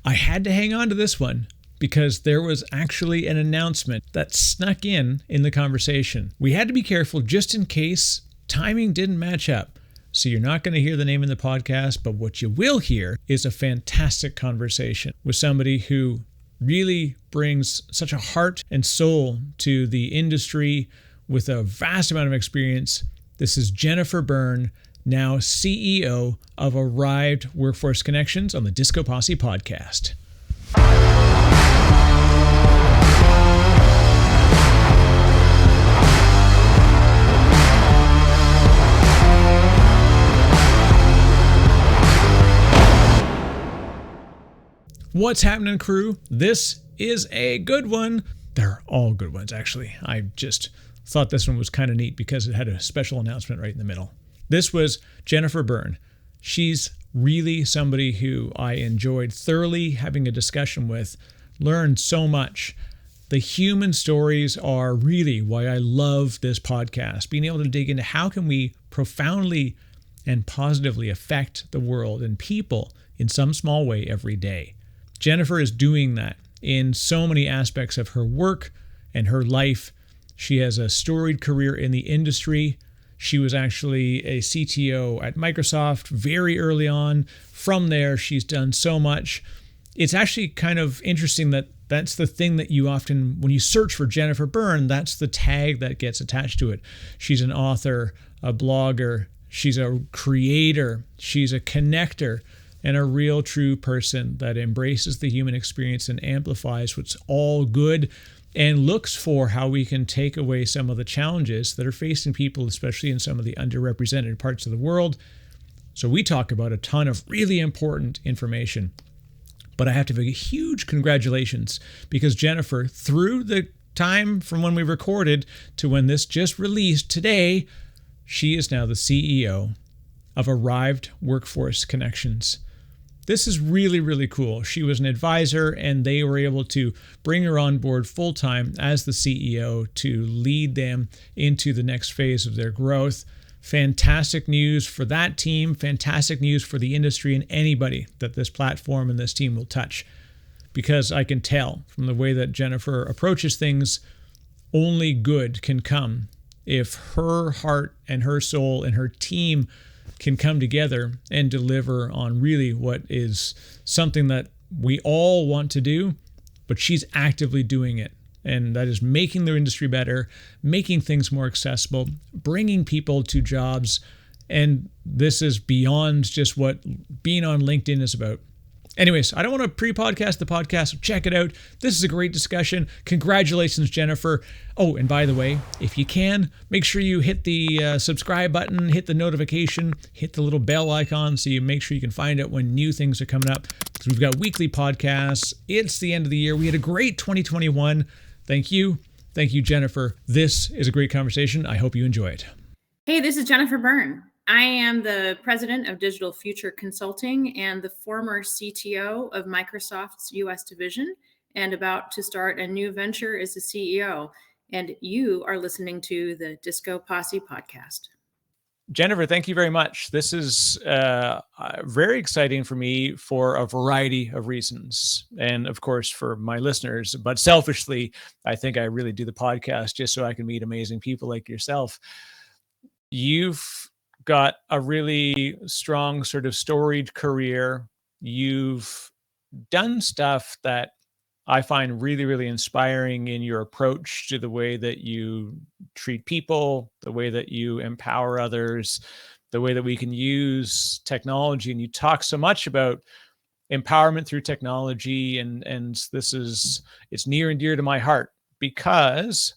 I had to hang on to this one because there was actually an announcement that snuck in the conversation. We had to be careful just in case timing didn't match up. So you're not going to hear the name in the podcast, but what you will hear is a fantastic conversation with somebody who really brings such a heart and soul to the industry with a vast amount of experience. This is Jennifer Byrne, now CEO of Arrived Workforce Connections on the DiscoPosse podcast. What's happening, crew? This is a good one. They're all good ones, actually. I just thought this one was kind of neat because it had a special announcement right in the middle. This was Jennifer Byrne. She's really somebody who I enjoyed thoroughly having a discussion with, learned so much. The human stories are really why I love this podcast, being able to dig into how can we profoundly and positively affect the world and people in some small way every day. Jennifer is doing that in so many aspects of her work and her life. She has a storied career in the industry. She was actually a CTO at Microsoft very early on. From there, she's done so much. It's actually kind of interesting that that's the thing that you often, when you search for Jennifer Byrne, that's the tag that gets attached to it. She's an author, a blogger, she's a creator, she's a connector, and a real true person that embraces the human experience and amplifies what's all good and looks for how we can take away some of the challenges that are facing people, especially in some of the underrepresented parts of the world. So we talk about a ton of really important information. But I have to give a huge congratulations because Jennifer, through the time from when we recorded to when this just released today, she is now the CEO of Arrived Workforce Connections. This is really, really cool. She was an advisor and they were able to bring her on board full-time as the CEO to lead them into the next phase of their growth. Fantastic news for that team, fantastic news for the industry and anybody that this platform and this team will touch. Because I can tell from the way that Jennifer approaches things, only good can come if her heart and her soul and her team can come together and deliver on really what is something that we all want to do, but she's actively doing it. And that is making the industry better, making things more accessible, bringing people to jobs. And this is beyond just what being on LinkedIn is about. Anyways, I don't want to pre-podcast the podcast, so check it out. This is a great discussion. Congratulations, Jennifer. Oh, and by the way, if you can, make sure you hit the subscribe button, hit the notification, hit the little bell icon so you make sure you can find out when new things are coming up. Because we've got weekly podcasts. It's the end of the year. We had a great 2021. Thank you. Thank you, Jennifer. This is a great conversation. I hope you enjoy it. Hey, this is Jennifer Byrne. I am the president of Digital Future Consulting and the former CTO of Microsoft's US division and about to start a new venture as the CEO. And you are listening to the DiscoPosse podcast. Jennifer, thank you very much. This is very exciting for me for a variety of reasons. And of course, for my listeners, but selfishly, I think I really do the podcast just so I can meet amazing people like yourself. You've got a really strong sort of storied career. You've done stuff that I find really, really inspiring in your approach to the way that you treat people, the way that you empower others, the way that we can use technology. And you talk so much about empowerment through technology. And it's near and dear to my heart because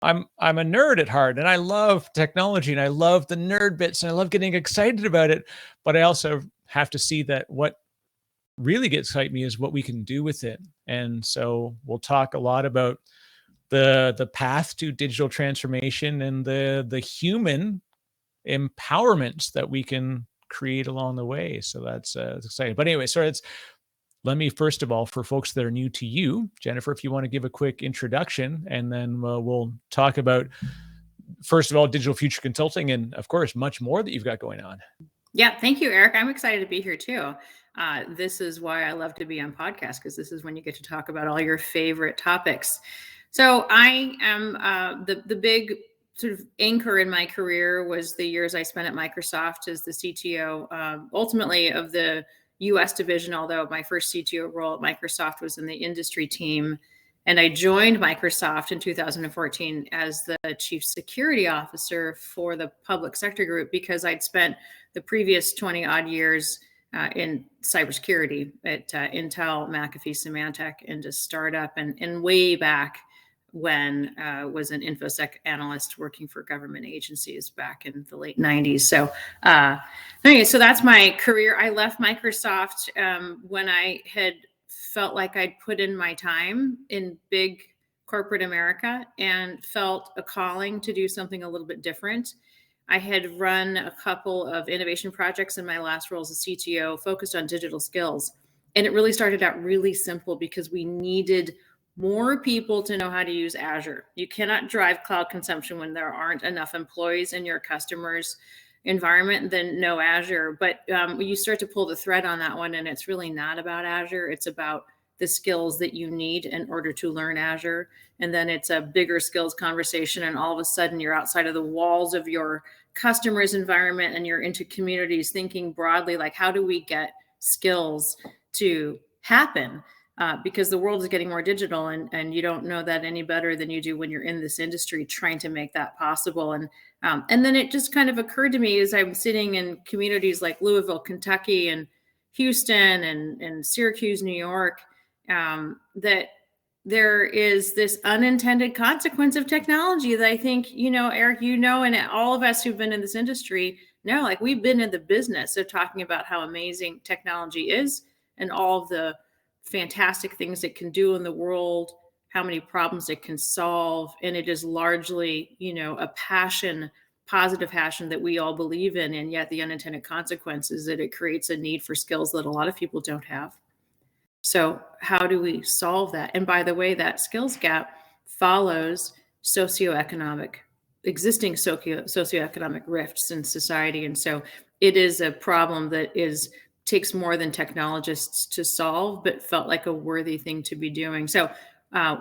I'm a nerd at heart and I love technology and I love the nerd bits and I love getting excited about it. But I also have to see that what really gets excited me is what we can do with it. And so we'll talk a lot about the path to digital transformation and the human empowerments that we can create along the way. So that's exciting. But anyway, so let me, first of all, for folks that are new to you, Jennifer, if you want to give a quick introduction, and then we'll talk about, first of all, Digital Future Consulting and, of course, much more that you've got going on. Yeah, thank you, Eric. I'm excited to be here too. This is why I love to be on podcasts, because this is when you get to talk about all your favorite topics. So I am the big sort of anchor in my career was the years I spent at Microsoft as the CTO, ultimately of the U.S. division. Although my first CTO role at Microsoft was in the industry team, and I joined Microsoft in 2014 as the chief security officer for the public sector group, because I'd spent the previous 20 odd years in cybersecurity at Intel, McAfee, Symantec, and a startup, and way back when was an infosec analyst working for government agencies back in the late 90s. So anyway, so that's my career. I left Microsoft when I had felt like I'd put in my time in big corporate America and felt a calling to do something a little bit different. I had run a couple of innovation projects in my last role as a CTO focused on digital skills. And it really started out really simple because we needed more people to know how to use Azure. You cannot drive cloud consumption when there aren't enough employees in your customers' environment than know Azure. But you start to pull the thread on that one, and it's really not about Azure. It's about the skills that you need in order to learn Azure. And then it's a bigger skills conversation. And all of a sudden you're outside of the walls of your customer's environment and you're into communities thinking broadly, like, how do we get skills to happen? Because the world is getting more digital, and you don't know that any better than you do when you're in this industry trying to make that possible. And then it just kind of occurred to me as I'm sitting in communities like Louisville, Kentucky, and Houston, and Syracuse, New York, that there is this unintended consequence of technology that I think, Eric, and all of us who've been in this industry know, like, we've been in the business of talking about how amazing technology is and all of the fantastic things it can do in the world, how many problems it can solve. And it is largely, a passion, positive passion that we all believe in. And yet the unintended consequence is that it creates a need for skills that a lot of people don't have. So how do we solve that? And by the way, that skills gap follows existing socioeconomic rifts in society. And so it is a problem that takes more than technologists to solve, but felt like a worthy thing to be doing. So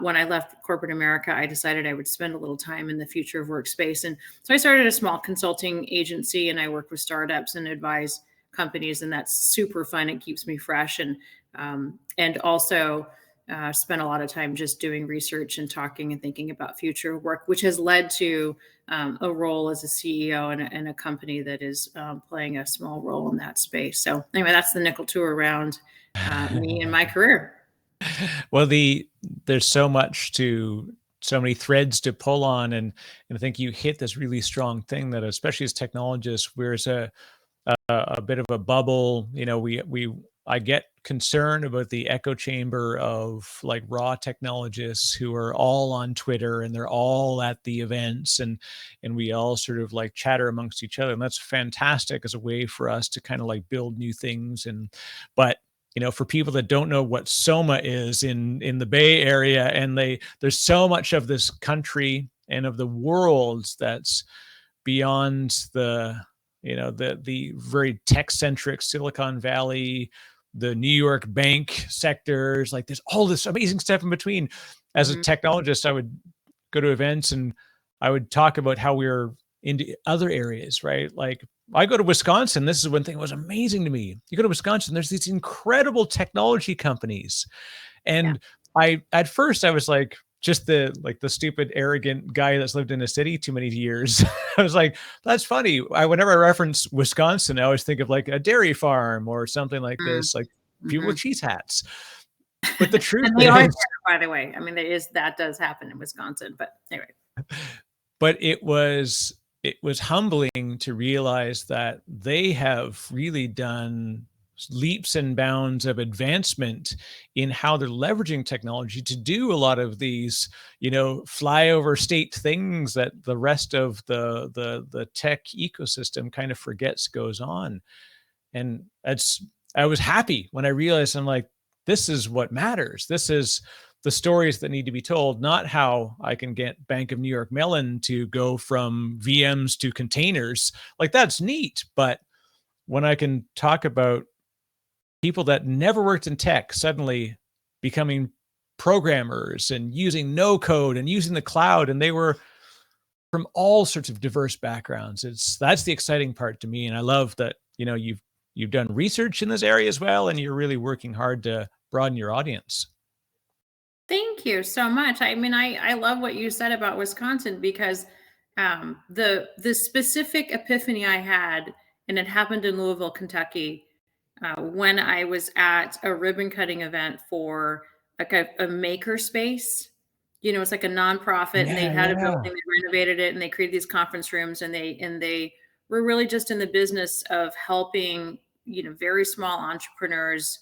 when I left corporate America, I decided I would spend a little time in the future of workspace. And so I started a small consulting agency, and I work with startups and advise companies, and that's super fun. It keeps me fresh, and also spent a lot of time just doing research and talking and thinking about future work, which has led to a role as a CEO in a company that is playing a small role in that space. So anyway, that's the nickel tour around me and my career. Well, there's so many threads to pull on, and I think you hit this really strong thing that, especially as technologists, there's a bit of a bubble. I get concerned about the echo chamber of like raw technologists who are all on Twitter and they're all at the events, and we all sort of like chatter amongst each other, and that's fantastic as a way for us to kind of like build new things. But for people that don't know what SOMA is in the Bay Area, and there's so much of this country and of the world that's beyond the very tech-centric Silicon Valley, the New York bank sectors. Like, there's all this amazing stuff in between. As a technologist, I would go to events and I would talk about how we're into other areas, right? Like, I go to Wisconsin. This is one thing that was amazing to me. You go to Wisconsin, there's these incredible technology companies. And at first I was like, just the stupid, arrogant guy that's lived in a city too many years. I was like, that's funny. Whenever I reference Wisconsin, I always think of like a dairy farm or something like this, like people with cheese hats. But the truth and they are, by the way, I mean, that does happen in Wisconsin, but anyway. But it was humbling to realize that they have really done leaps and bounds of advancement in how they're leveraging technology to do a lot of these, flyover state things that the rest of the tech ecosystem kind of forgets goes on. And I was happy when I realized, I'm like, this is what matters. This is the stories that need to be told, not how I can get Bank of New York Mellon to go from VMs to containers. Like, that's neat, but when I can talk about people that never worked in tech suddenly becoming programmers and using no code and using the cloud, and they were from all sorts of diverse backgrounds. That's the exciting part to me, and I love that you've done research in this area as well, and you're really working hard to broaden your audience. Thank you so much. I mean, I love what you said about Wisconsin, because the specific epiphany I had, and it happened in Louisville, Kentucky, when I was at a ribbon cutting event for like a maker space. It's like a nonprofit, and they had a building, they renovated it, and they created these conference rooms, and they were really just in the business of helping, very small entrepreneurs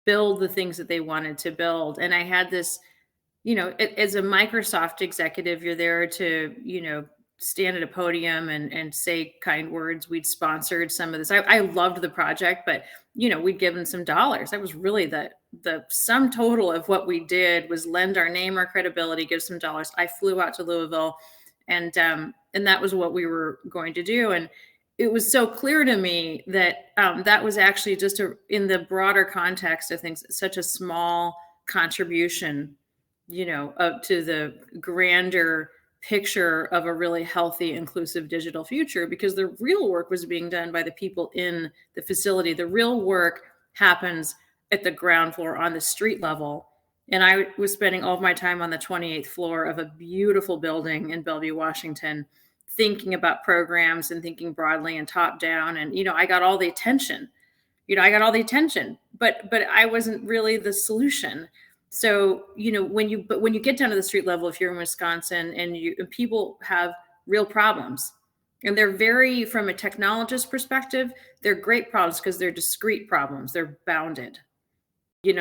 build the things that they wanted to build. And I had this, as a Microsoft executive, you're there to, stand at a podium and say kind words. We'd sponsored some of this. I loved the project, but, we'd given some dollars. That was really the sum total of what we did, was lend our name, our credibility, give some dollars. I flew out to Louisville, and that was what we were going to do. And it was so clear to me that that was actually just in the broader context of things, such a small contribution, up to the grander picture of a really healthy, inclusive digital future, because the real work was being done by the people in the facility. The real work happens at the ground floor, on the street level. And I was spending all of my time on the 28th floor of a beautiful building in Bellevue, Washington, thinking about programs and thinking broadly and top down. And, I got all the attention, but I wasn't really the solution. So, when you get down to the street level, if you're in Wisconsin, and people have real problems, and they're very, from a technologist perspective, they're great problems because they're discrete problems. They're bounded,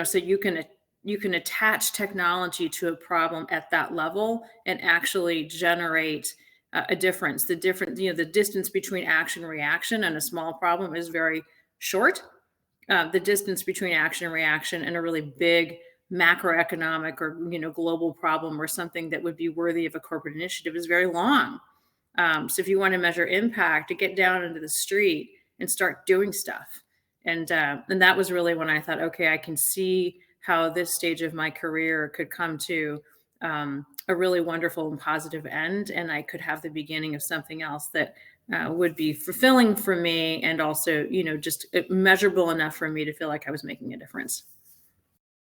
so you can attach technology to a problem at that level and actually generate a difference. The distance between action and reaction and a small problem is very short. The distance between action and reaction and a really big macroeconomic or global problem, or something that would be worthy of a corporate initiative, is very long. So if you want to measure impact, to get down into the street and start doing stuff. And that was really when I thought, okay, I can see how this stage of my career could come to a really wonderful and positive end, and I could have the beginning of something else that would be fulfilling for me, and also, just measurable enough for me to feel like I was making a difference.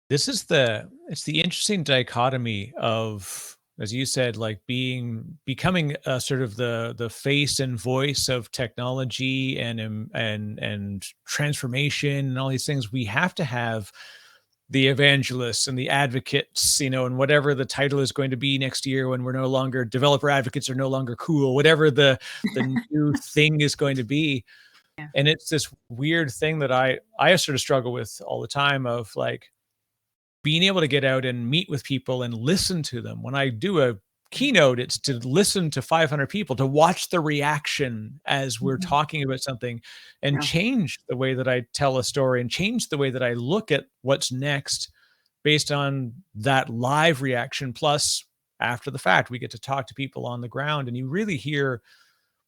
It's the interesting dichotomy of, as you said, like becoming a sort of the face and voice of technology and transformation and all these things. We have to have the evangelists and the advocates, and whatever the title is going to be next year, when we're no longer developer advocates, are no longer cool, whatever the new thing is going to be. Yeah. And it's this weird thing that I sort of struggle with all the time, of like being able to get out and meet with people and listen to them. When I do a keynote, it's to listen to 500 people, to watch the reaction as we're talking about something, and change the way that I tell a story, and change the way that I look at what's next based on that live reaction. Plus, after the fact, we get to talk to people on the ground, and you really hear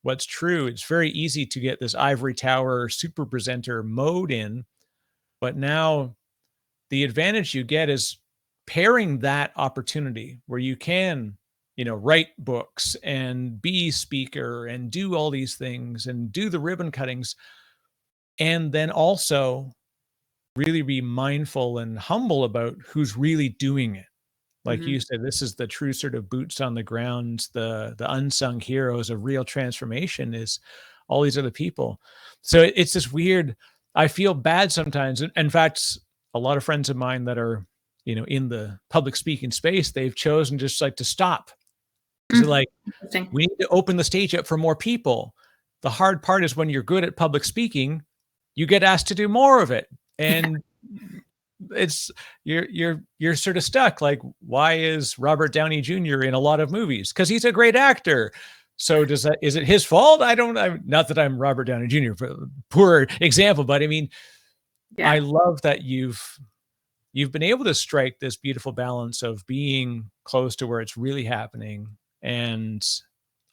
what's true. It's very easy to get this ivory tower super presenter mode in, but now the advantage you get is pairing that opportunity where you can, write books and be speaker and do all these things and do the ribbon cuttings, and then also really be mindful and humble about who's really doing it. Like you said, this is the true sort of boots on the ground, the unsung heroes of real transformation, is all these other people. So it's this weird, I feel bad sometimes. In fact, a lot of friends of mine that are, in the public speaking space, they've chosen just like to stop. Because they're like, we need to open the stage up for more people. The hard part is when you're good at public speaking, you get asked to do more of it. And it's you're sort of stuck. Like, why is Robert Downey Jr. in a lot of movies? Because he's a great actor. So is it his fault? Not that I'm Robert Downey Jr., poor example, but I mean, I love that you've been able to strike this beautiful balance of being close to where it's really happening, and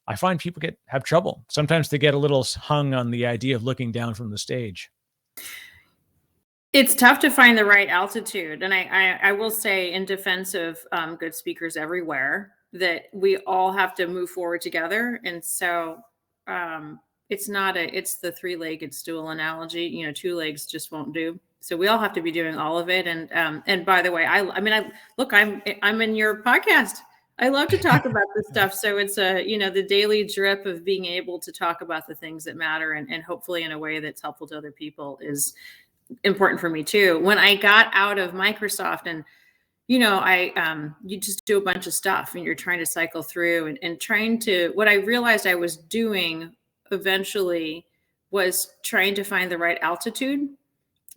I find people have trouble. Sometimes they get a little hung on the idea of looking down from the stage. It's tough to find the right altitude. And I will say, in defense of good speakers everywhere, that we all have to move forward together. And so it's the three-legged stool analogy. Two legs just won't do. So we all have to be doing all of it. And by the way, I'm in your podcast. I love to talk about this stuff. So it's the daily drip of being able to talk about the things that matter, and hopefully in a way that's helpful to other people is important for me too. When I got out of Microsoft, and you just do a bunch of stuff and you're trying to cycle through and what I realized I was doing eventually was trying to find the right altitude.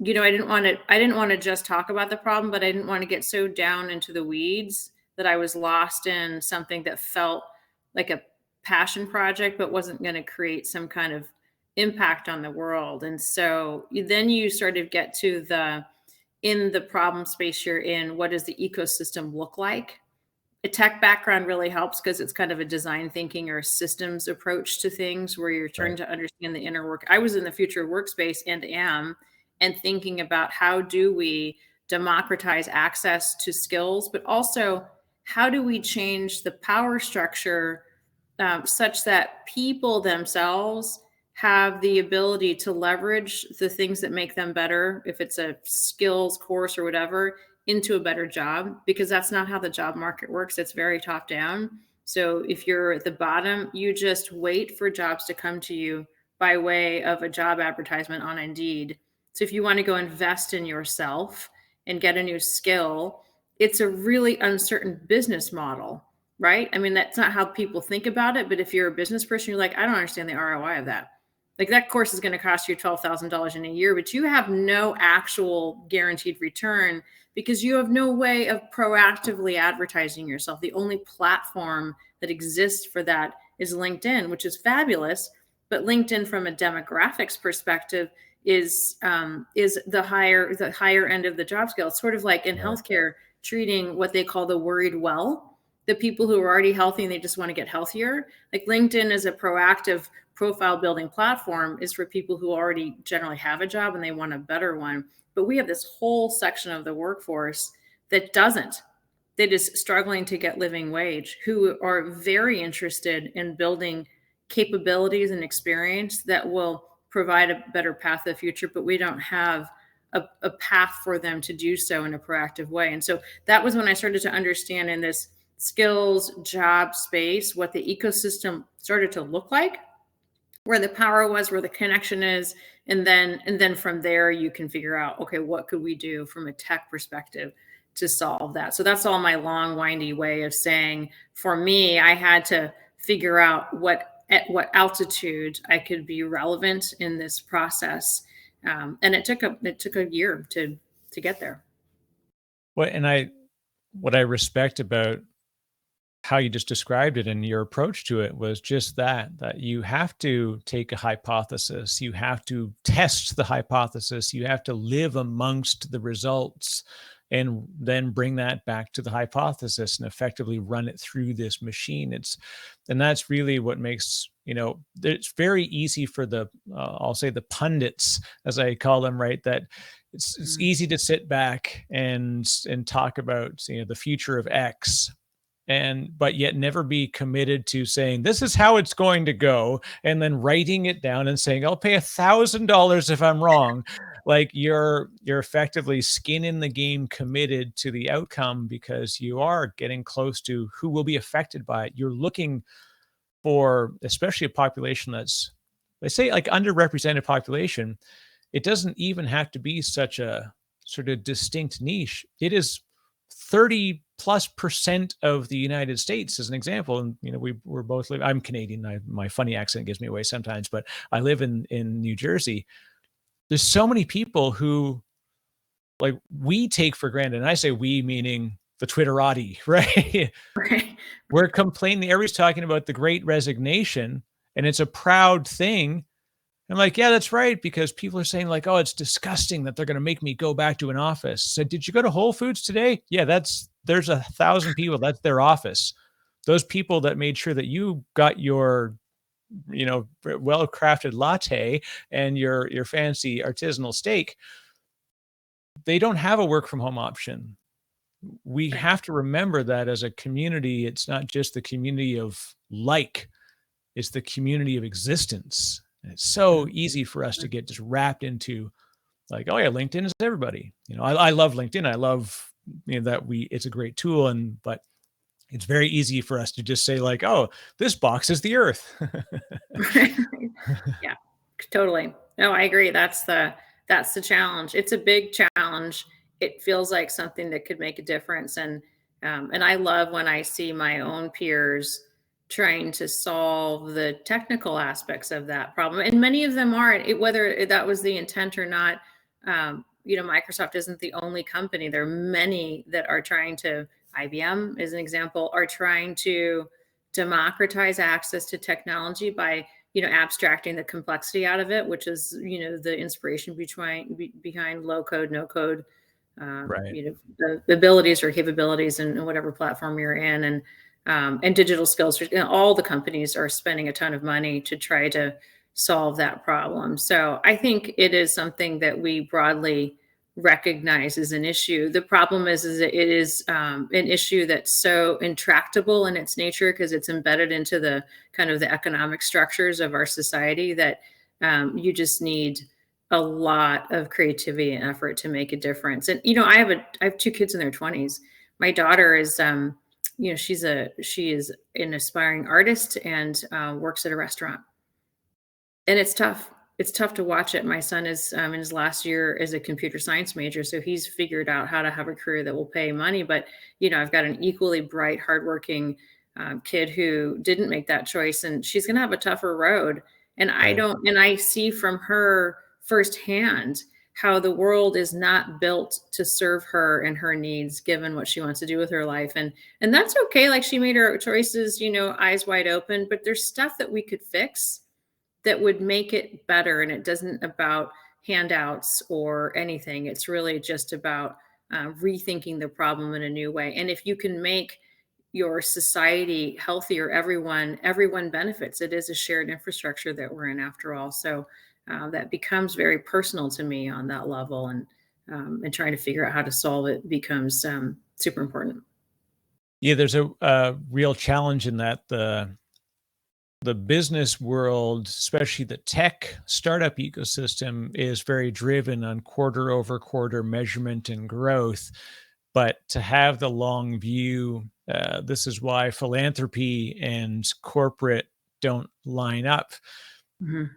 I didn't want to just talk about the problem, but I didn't want to get so down into the weeds that I was lost in something that felt like a passion project, but wasn't going to create some kind of impact on the world. And so then you sort of get to in the problem space you're in, what does the ecosystem look like? A tech background really helps because it's kind of a design thinking or a systems approach to things where you're trying to understand the inner work. I was in the future workspace and thinking about how do we democratize access to skills, but also how do we change the power structure such that people themselves have the ability to leverage the things that make them better, if it's a skills course or whatever, into a better job, because that's not how the job market works. It's very top down. So if you're at the bottom, you just wait for jobs to come to you by way of a job advertisement on Indeed. So if you want to go invest in yourself and get a new skill, it's a really uncertain business model, right? I mean, that's not how people think about it. But if you're a business person, you're like, I don't understand the ROI of that. Like, that course is going to cost you $12,000 in a year, but you have no actual guaranteed return because you have no way of proactively advertising yourself. The only platform that exists for that is LinkedIn, which is fabulous. But LinkedIn, from a demographics perspective, is the higher end of the job scale. It's sort of like in healthcare, treating what they call the worried well, the people who are already healthy and they just want to get healthier. Like, LinkedIn is a proactive profile building platform, is for people who already generally have a job and they want a better one. But we have this whole section of the workforce that doesn't. That is struggling to get living wage, who are very interested in building capabilities and experience that will provide a better path to the future, but we don't have a path for them to do so in a proactive way. And so that was when I started to understand, in this skills job space, what the ecosystem started to look like, where the power was, where the connection is. And then from there, you can figure out, okay, what could we do from a tech perspective to solve that? So that's all my long, windy way of saying, for me, I had to figure out at what altitude I could be relevant in this process. And it took a year to get there. What I respect about how you just described it and your approach to it was just that you have to take a hypothesis, you have to test the hypothesis, you have to live amongst the results, and then bring that back to the hypothesis and effectively run it through this machine. And that's really what makes, it's very easy for I'll say the pundits, as I call them, right? That it's easy to sit back and talk about, the future of X, but yet never be committed to saying, this is how it's going to go, and then writing it down and saying, I'll pay $1,000 if I'm wrong. Like, you're effectively skin in the game, committed to the outcome, because you are getting close to who will be affected by it. You're looking for, especially a population that's, they say, like, underrepresented population. It doesn't even have to be such a sort of distinct niche. It is 30+% of the United States, as an example. And, we're both I'm Canadian. My funny accent gives me away sometimes, but I live in New Jersey. There's so many people who, like, we take for granted. And I say we, meaning the Twitterati, right? Right. We're complaining. Everybody's talking about the Great Resignation, and it's a proud thing. I'm like, yeah, that's right. Because people are saying, like, oh, it's disgusting that they're going to make me go back to an office. So did you go to Whole Foods today? Yeah, there's 1,000 people. That's their office. those people that made sure that you got your, well-crafted latte and your fancy artisanal steak, they don't have a work from home option. We Right. have to remember that as a community, it's not just the community of it's the community of existence. And it's so easy for us to get just wrapped into like, oh yeah, LinkedIn is everybody. I love LinkedIn. I love, that it's a great tool, but it's very easy for us to just say like, oh, this box is the earth. Yeah, totally. No, I agree. That's the challenge. It's a big challenge. It feels like something that could make a difference. And I love when I see my own peers trying to solve the technical aspects of that problem. And many of them are, whether that was the intent or not. Microsoft isn't the only company. There are many that are trying to, IBM as an example, are trying to democratize access to technology by abstracting the complexity out of it, which is the inspiration behind low code, no code, Right. the abilities or capabilities in whatever platform you're in, and digital skills. All the companies are spending a ton of money to try to solve that problem. So I think it is something that we broadly recognize as an issue. The problem is that it is an issue that's so intractable in its nature because it's embedded into the kind of the economic structures of our society that you just need a lot of creativity and effort to make a difference. And I have two kids in their 20s. My daughter is she is an aspiring artist and works at a restaurant. And it's tough. It's tough to watch it. My son is in his last year as a computer science major, so he's figured out how to have a career that will pay money. But I've got an equally bright, hardworking kid who didn't make that choice, and she's going to have a tougher road. And Right. I see from her firsthand how the world is not built to serve her and her needs, given what she wants to do with her life. And that's okay. Like, she made her choices, eyes wide open. But there's stuff that we could fix that would make it better. And it doesn't about handouts or anything. It's really just about rethinking the problem in a new way. And if you can make your society healthier, everyone benefits. It is a shared infrastructure that we're in, after all. So that becomes very personal to me on that level, and trying to figure out how to solve it becomes super important. Yeah, there's a real challenge in that the business world, especially the tech startup ecosystem, is very driven on quarter over quarter measurement and growth. But to have the long view, this is why philanthropy and corporate don't line up. Mhm.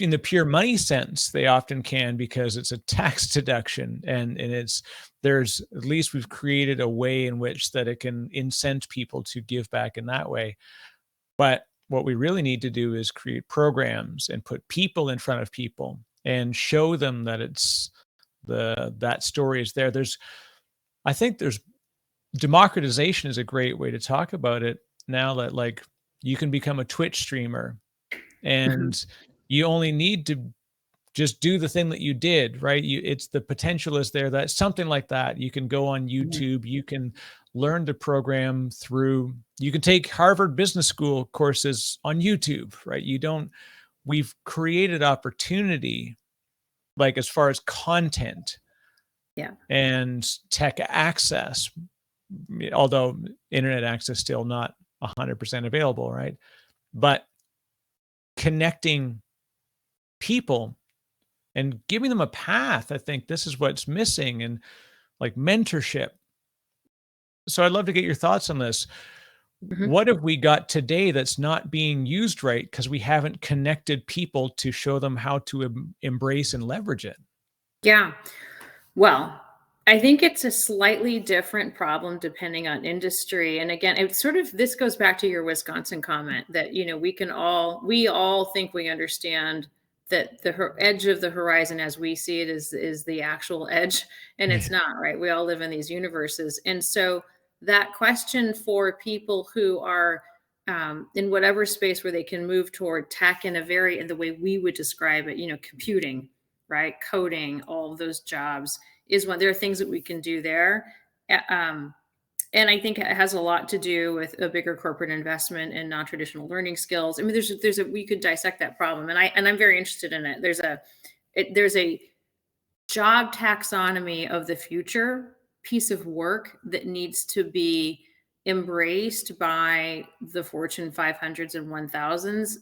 In the pure money sense, they often can, because it's a tax deduction, and there's, at least we've created a way in which that it can incent people to give back in that way. But what we really need to do is create programs and put people in front of people and show them that that story is there. I think there's democratization is a great way to talk about it now, that like you can become a Twitch streamer Mhm. and you only need to just do the thing that you did, right? It's the potential is there, that something like that. You can go on Mhm. YouTube, you can learn to program you can take Harvard Business School courses on YouTube, right? We've created opportunity, like as far as content Yeah. and tech access, although internet access still not 100% available, right? But connecting people and giving them a path, I think this is what's missing, and like mentorship. So I'd love to get your thoughts on this. Mhm. What have we got today that's not being used right because we haven't connected people to show them how to embrace and leverage it? Yeah. Well, I think it's a slightly different problem depending on industry. And again, it's sort of, this goes back to your Wisconsin comment that, we all think we understand that the edge of the horizon as we see it is the actual edge, and it's Yeah. not, right? We all live in these universes. And so that question for people who are in whatever space where they can move toward tech in the way we would describe it, computing, right? Coding, all of those jobs is one. There are things that we can do there. Um, And I think it has a lot to do with a bigger corporate investment in non-traditional learning skills. I mean, we could dissect that problem, and I'm very interested in it. There's a job taxonomy of the future piece of work that needs to be embraced by the Fortune 500s and 1000s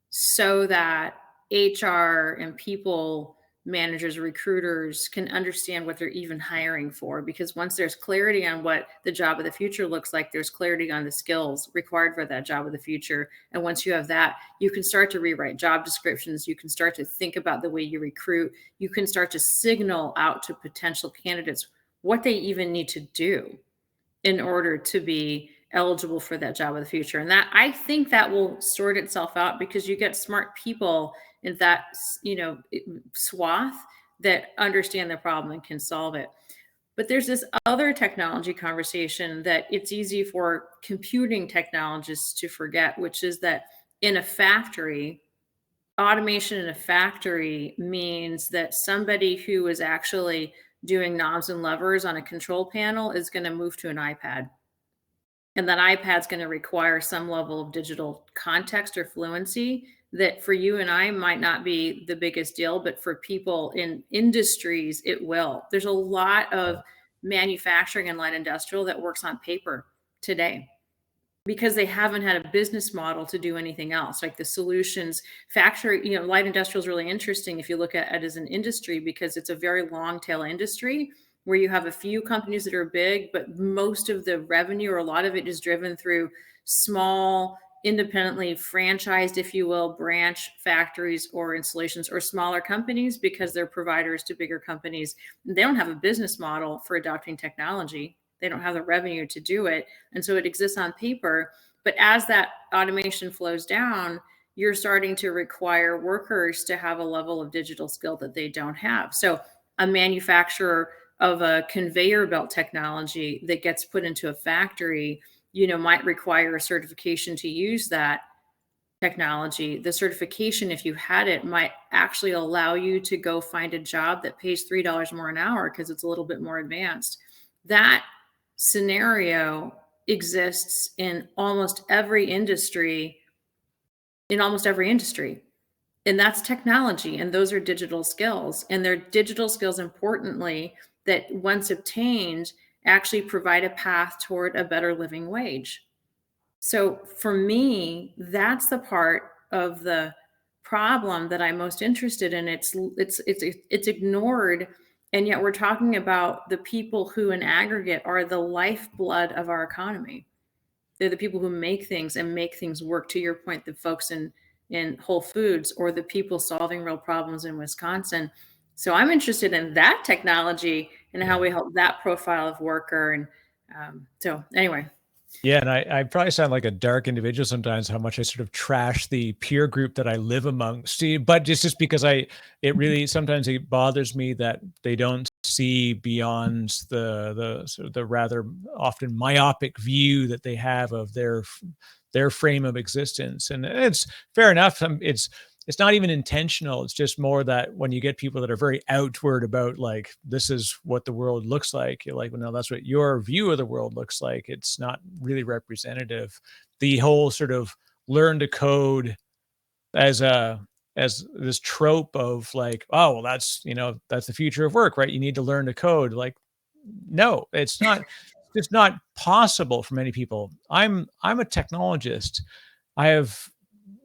so that HR and people managers, recruiters can understand what they're even hiring for. Because once there's clarity on what the job of the future looks like, there's clarity on the skills required for that job of the future. And once you have that, you can start to rewrite job descriptions. You can start to think about the way you recruit. You can start to signal out to potential candidates what they even need to do in order to be eligible for that job of the future. And that, I think, that will sort itself out because you get smart people in that, swath that understand the problem and can solve it. But there's this other technology conversation that it's easy for computing technologists to forget, which is that in a factory, automation in a factory means that somebody who is actually doing knobs and levers on a control panel is going to move to an iPad. And that iPad's going to require some level of digital context or fluency that for you and I might not be the biggest deal, but for people in industries, it will. There's a lot of manufacturing and light industrial that works on paper today because they haven't had a business model to do anything else. Like the solutions factory, light industrial is really interesting if you look at it as an industry because it's a very long tail industry where you have a few companies that are big, but most of the revenue or a lot of it is driven through small, independently franchised, if you will, branch factories or installations or smaller companies because they're providers to bigger companies. They don't have a business model for adopting technology. They don't have the revenue to do it. And so it exists on paper. But as that automation flows down, you're starting to require workers to have a level of digital skill that they don't have. So a manufacturer of a conveyor belt technology that gets put into a factory, might require a certification to use that technology. The certification, if you had it, might actually allow you to go find a job that pays $3 more an hour because it's a little bit more advanced. That scenario exists in almost every industry, And that's technology. And those are digital skills. And they're digital skills, importantly, that once obtained, actually provide a path toward a better living wage. So for me, that's the part of the problem that I'm most interested in. It's ignored, and yet we're talking about the people who, in aggregate, are the lifeblood of our economy. They're the people who make things and make things work. To your point, the folks in Whole Foods or the people solving real problems in Wisconsin. So I'm interested in that technology and how we help that profile of worker. And so anyway. Yeah, and I probably sound like a dark individual sometimes, how much I sort of trash the peer group that I live amongst. See, but it's just because it really sometimes it bothers me that they don't see beyond the sort of the rather often myopic view that they have of their frame of existence. And it's fair enough. It's not even intentional. It's just more that when you get people that are very outward about like, this is what the world looks like, you're like, well, no, that's what your view of the world looks like. It's not really representative. The whole sort of learn to code as this trope of like, oh, well, that's the future of work, right? You need to learn to code. Like, no, it's not. It's not possible for many people. I'm a technologist. I have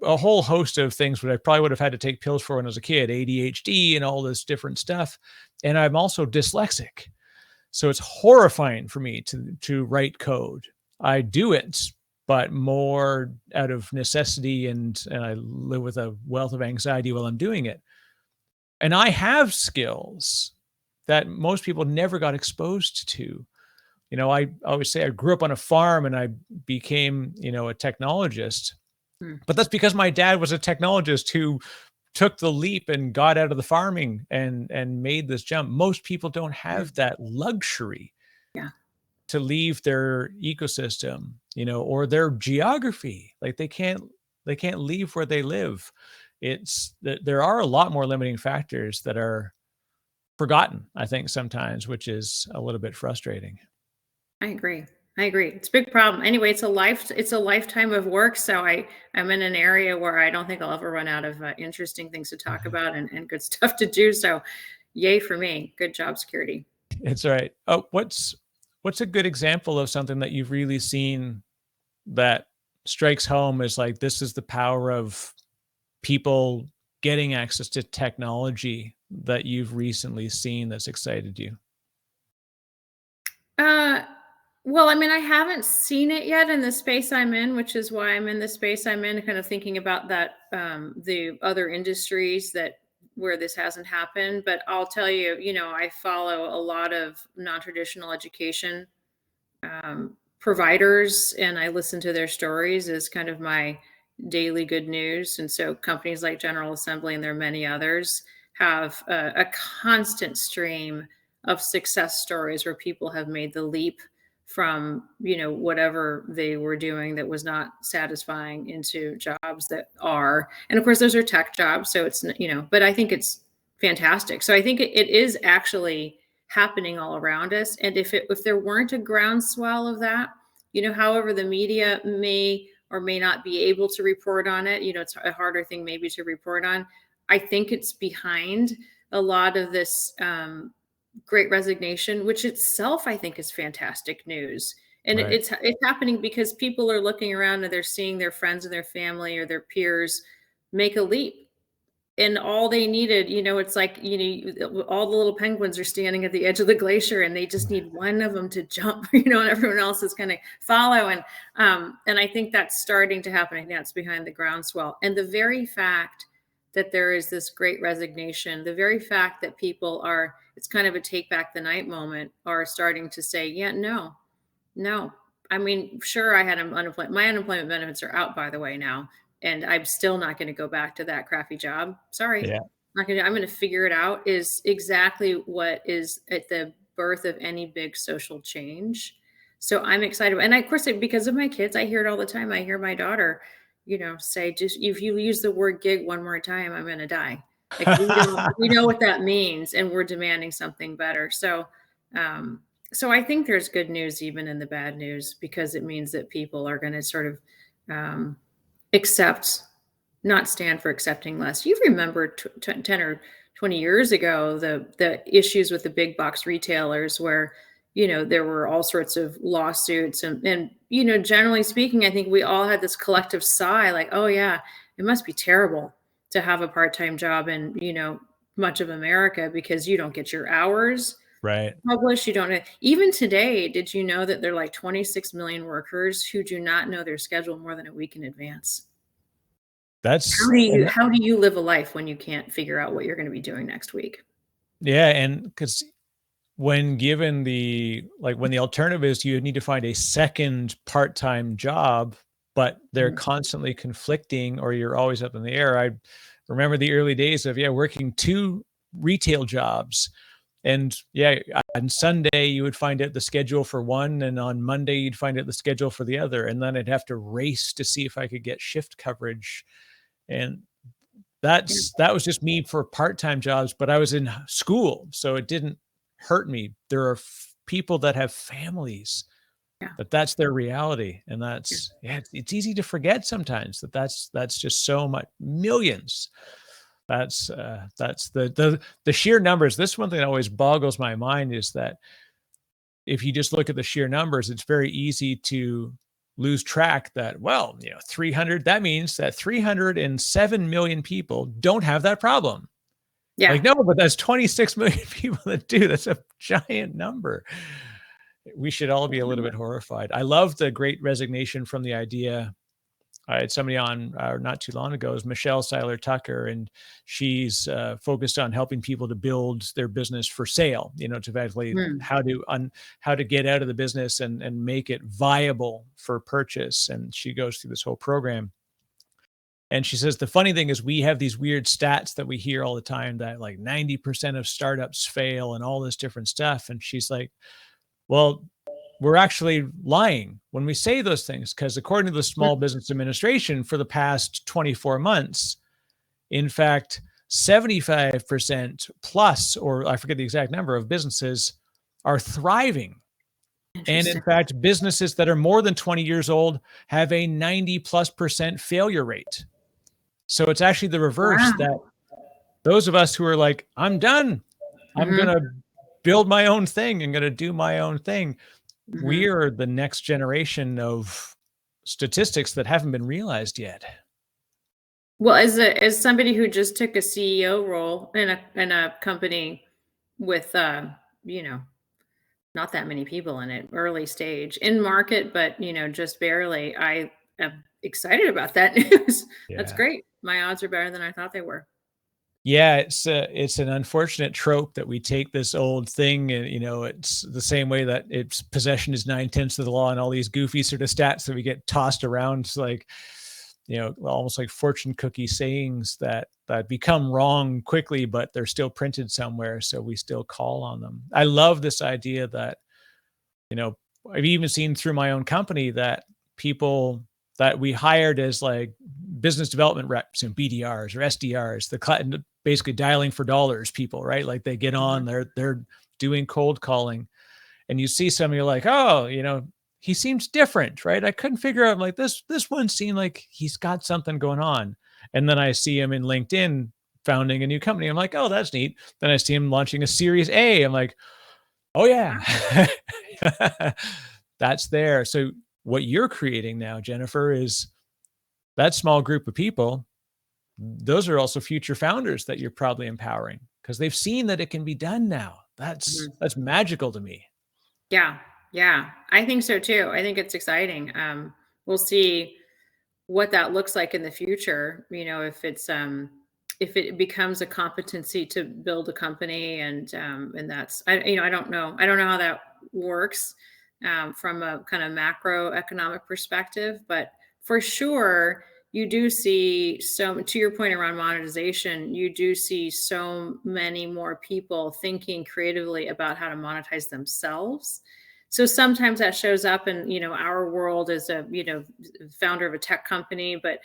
a whole host of things that I probably would have had to take pills for when I was a kid, ADHD and all this different stuff. And I'm also dyslexic. So it's horrifying for me to write code. I do it, but more out of necessity, and I live with a wealth of anxiety while I'm doing it. And I have skills that most people never got exposed to. I always say I grew up on a farm and I became, a technologist. But that's because my dad was a technologist who took the leap and got out of the farming and made this jump. Most people don't have that luxury to leave their ecosystem, or their geography. Like they can't leave where they live. There are a lot more limiting factors that are forgotten, I think, sometimes, which is a little bit frustrating. I agree. I agree. It's a big problem. Anyway, it's a lifetime of work. So I'm in an area where I don't think I'll ever run out of interesting things to talk about and good stuff to do. So yay for me. Good job security. It's all right. Oh, what's a good example of something that you've really seen that strikes home as like, this is the power of people getting access to technology that you've recently seen that's excited you? Uh, well, I mean, I haven't seen it yet in the space I'm in, which is why I'm in the space I'm in, kind of thinking about that, the other industries that where this hasn't happened. But I'll tell you, I follow a lot of non-traditional education providers, and I listen to their stories as kind of my daily good news. And so companies like General Assembly and there are many others have a constant stream of success stories where people have made the leap from whatever they were doing that was not satisfying into jobs that are. And of course those are tech jobs, so it's but I think it's fantastic. So I think it is actually happening all around us. And if there weren't a groundswell of that, however the media may or may not be able to report on it, it's a harder thing maybe to report on. I think it's behind a lot of this great resignation, which itself I think is fantastic news. And Right. it's happening because people are looking around and they're seeing their friends and their family or their peers make a leap, and all they needed, it's like, all the little penguins are standing at the edge of the glacier and they just need one of them to jump, and everyone else is going to follow. And I think that's starting to happen. I think that's behind the groundswell. And the very fact that there is this great resignation, the very fact that people are, it's kind of a take back the night moment, are starting to say, yeah, no. I mean, sure, I had unemployment. My unemployment benefits are out, by the way, now, and I'm still not going to go back to that crappy job. Sorry, Yeah. I'm going to figure it out. Is exactly what is at the birth of any big social change. So I'm excited, and of course, because of my kids, I hear it all the time. I hear my daughter, say, "Just if you use the word gig one more time, I'm going to die." Like we know what that means, and we're demanding something better. Um, so I think there's good news even in the bad news, because it means that people are going to sort of accept, not stand for accepting less. You remember 10 or 20 years ago, the issues with the big box retailers where, there were all sorts of lawsuits and, generally speaking, I think we all had this collective sigh like, oh yeah, it must be terrible to have a part-time job in, much of America, because you don't get your hours Right. published. You don't know. Even today, did you know that there are like 26 million workers who do not know their schedule more than a week in advance? That's, How do you live a life when you can't figure out what you're going to be doing next week? yeah. And because when given when the alternative is you need to find a second part-time job, but they're Mhm. constantly conflicting or you're always up in the air. I remember the early days of, working two retail jobs. And on Sunday you would find out the schedule for one, and on Monday you'd find out the schedule for the other. And then I'd have to race to see if I could get shift coverage. And Yeah. that was just me for part-time jobs, but I was in school, so it didn't hurt me. There are people that have families Yeah. that's their reality, and Yeah. it's easy to forget sometimes that's just so much millions. That's the sheer numbers. This one thing that always boggles my mind is that if you just look at the sheer numbers, it's very easy to lose track that, 300, that means that 307 million people don't have that problem. Yeah. Like, no, but that's 26 million people that do. That's a giant number. We should all be a little bit horrified. I love the great resignation from the idea. I had somebody on not too long ago, is Michelle Seiler Tucker, and she's focused on helping people to build their business for sale. To eventually Mm. how to get out of the business and make it viable for purchase. And she goes through this whole program. And she says the funny thing is we have these weird stats that we hear all the time that like 90% of startups fail and all this different stuff. And she's like, well, we're actually lying when we say those things, because according to the Small Business Administration, for the past 24 months, in fact, 75% plus, or I forget the exact number, of businesses are thriving. And in Interesting. fact, businesses that are more than 20 years old have a 90+% failure rate. So it's actually the reverse, Wow. that those of us who are like, I'm done, I'm going Hmm. to build my own thing and going to do my own thing. Hmm. We are the next generation of statistics that haven't been realized yet. Well, as somebody who just took a CEO role in a company with you know, not that many people in it, early stage, in market, but just barely. I am excited about that news. That's Yeah. great. My odds are better than I thought they were. Yeah, it's an unfortunate trope that we take this old thing, and it's the same way that it's possession is 9/10 of the law, and all these goofy sort of stats that we get tossed around. It's like, almost like fortune cookie sayings that become wrong quickly, but they're still printed somewhere, so we still call on them. I love this idea that, you know, I've even seen through my own company that people that we hired as like business development reps and BDRs or SDRs, basically dialing for dollars people, right? Like they get on, Mhm. they're doing cold calling, and you see some, you're like, oh, he seems different, right? I couldn't figure out, like, this one seemed like he's got something going on. And then I see him in LinkedIn founding a new company. I'm like, oh, that's neat. Then I see him launching a Series A. I'm like, oh yeah, that's there. So what you're creating now, Jennifer, is that small group of people. Those are also future founders that you're probably empowering because they've seen that it can be done now. That's Mhm. that's magical to me. Yeah, yeah, I think so too. I think it's exciting. We'll see what that looks like in the future. If it becomes a competency to build a company, and that's I don't know. I don't know how that works from a kind of macroeconomic perspective, but for sure you do see, so to your point around monetization, you do see so many more people thinking creatively about how to monetize themselves. So sometimes that shows up in our world as a founder of a tech company, but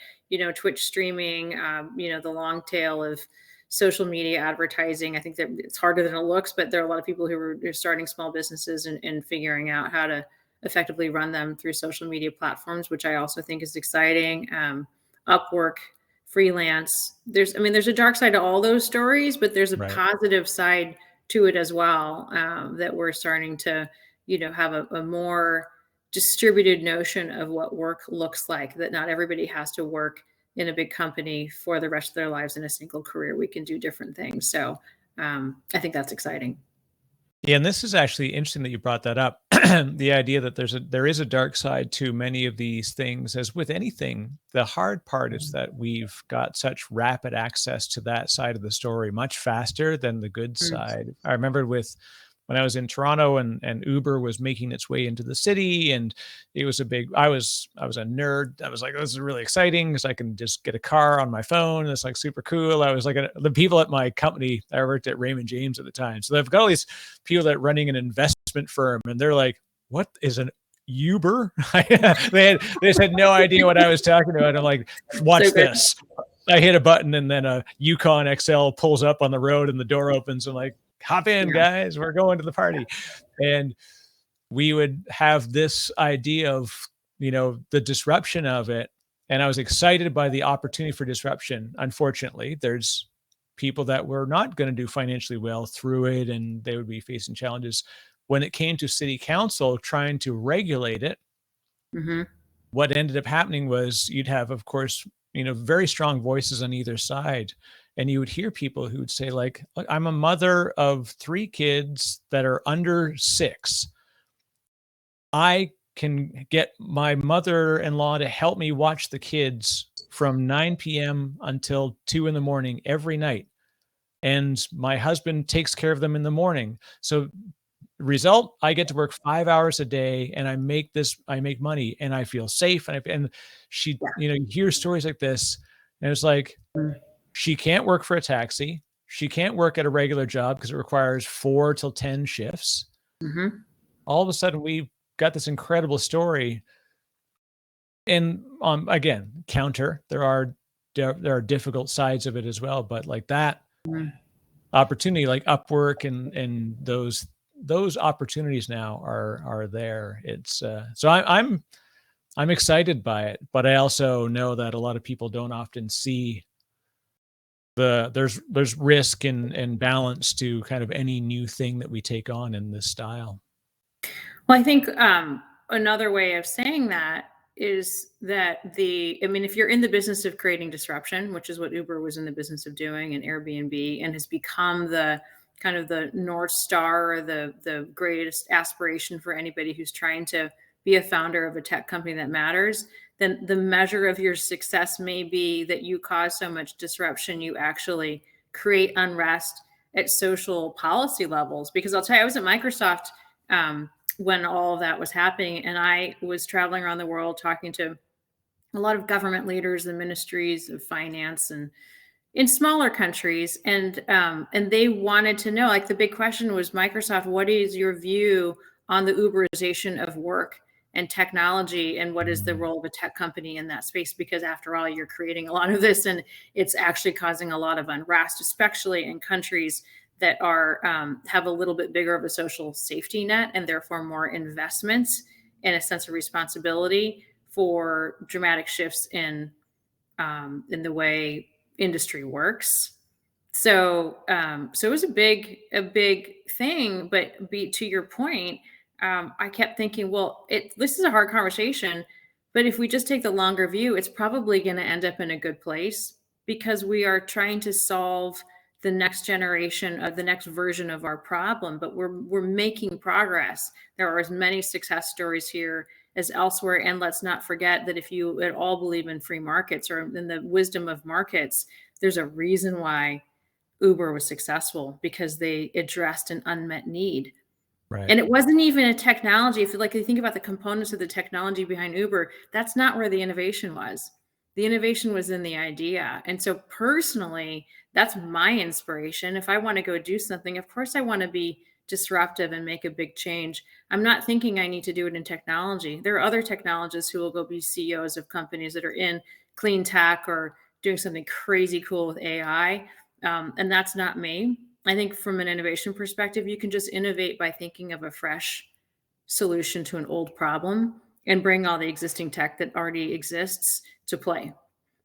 Twitch streaming, the long tail of social media advertising. I think that it's harder than it looks, but there are a lot of people who are starting small businesses and figuring out how to effectively run them through social media platforms, which I also think is exciting. Upwork, freelance. There's a dark side to all those stories, but there's a Right. positive side to it as well, that we're starting to have a more distributed notion of what work looks like, that not everybody has to work in a big company for the rest of their lives in a single career. We can do different things. So I think that's exciting. Yeah, and this is actually interesting that you brought that up. The idea that there is a dark side to many of these things. As with anything, the hard part is that we've got such rapid access to that side of the story much faster than the good Mm. side. I remember when I was in Toronto and Uber was making its way into the city, and it was a big, I was a nerd. I was like, this is really exciting because I can just get a car on my phone. It's like super cool. I was like, the people at my company, I worked at Raymond James at the time. So they've got all these people that running an investment firm, and they're like, what is an Uber? They just had no idea what I was talking about. I'm like, So watch good. this. I hit a button and then a Yukon XL pulls up on the road and the door opens. I'm like, hop in, Yeah. guys, we're going to the party. And we would have this idea of, the disruption of it. And I was excited by the opportunity for disruption. Unfortunately, there's people that were not going to do financially well through it, and they would be facing challenges. When it came to city council trying to regulate it, Hmm. what ended up happening was you'd have, of course, very strong voices on either side. And you would hear people who would say, like, look, I'm a mother of 3 kids that are under 6. I can get my mother-in-law to help me watch the kids from 9 p.m. until 2 in the morning every night. And my husband takes care of them in the morning. So result, I get to work 5 hours a day and I make money and I feel safe. And she, you hear stories like this, and it's like, she can't work for a taxi. She can't work at a regular job because it requires 4 till 10 shifts. Hmm. All of a sudden we got this incredible story. And again, there are difficult sides of it as well, but like that opportunity, like Upwork and those those opportunities now are there. It's so I'm excited by it, but I also know that a lot of people don't often see there's risk and balance to kind of any new thing that we take on in this style. Well, I think another way of saying that is that if you're in the business of creating disruption, which is what Uber was in the business of doing, and Airbnb, and has become the kind of the North Star, or the greatest aspiration for anybody who's trying to be a founder of a tech company that matters, then the measure of your success may be that you cause so much disruption, you actually create unrest at social policy levels. Because I'll tell you, I was at Microsoft when all of that was happening, and I was traveling around the world talking to a lot of government leaders, the ministries of finance, and in smaller countries, and they wanted to know, like, the big question was, Microsoft, what is your view on the Uberization of work and technology, and what is the role of a tech company in that space? Because after all, you're creating a lot of this, and it's actually causing a lot of unrest, especially in countries that are have a little bit bigger of a social safety net, and therefore more investments and a sense of responsibility for dramatic shifts in the way industry works. So it was a big thing. But to your point, I kept thinking, well, this is a hard conversation, but if we just take the longer view, it's probably going to end up in a good place, because we are trying to solve the next generation of the next version of our problem, but we're making progress. There are as many success stories here as elsewhere. And let's not forget that if you at all believe in free markets or in the wisdom of markets, there's a reason why Uber was successful, because they addressed an unmet need. Right. And it wasn't even a technology. If you think about the components of the technology behind Uber, that's not where the innovation was. The innovation was in the idea. And so personally, that's my inspiration. If I want to go do something, of course I want to be disruptive and make a big change. I'm not thinking I need to do it in technology. There are other technologists who will go be CEOs of companies that are in clean tech or doing something crazy cool with AI. And that's not me. I think from an innovation perspective, you can just innovate by thinking of a fresh solution to an old problem and bring all the existing tech that already exists to play.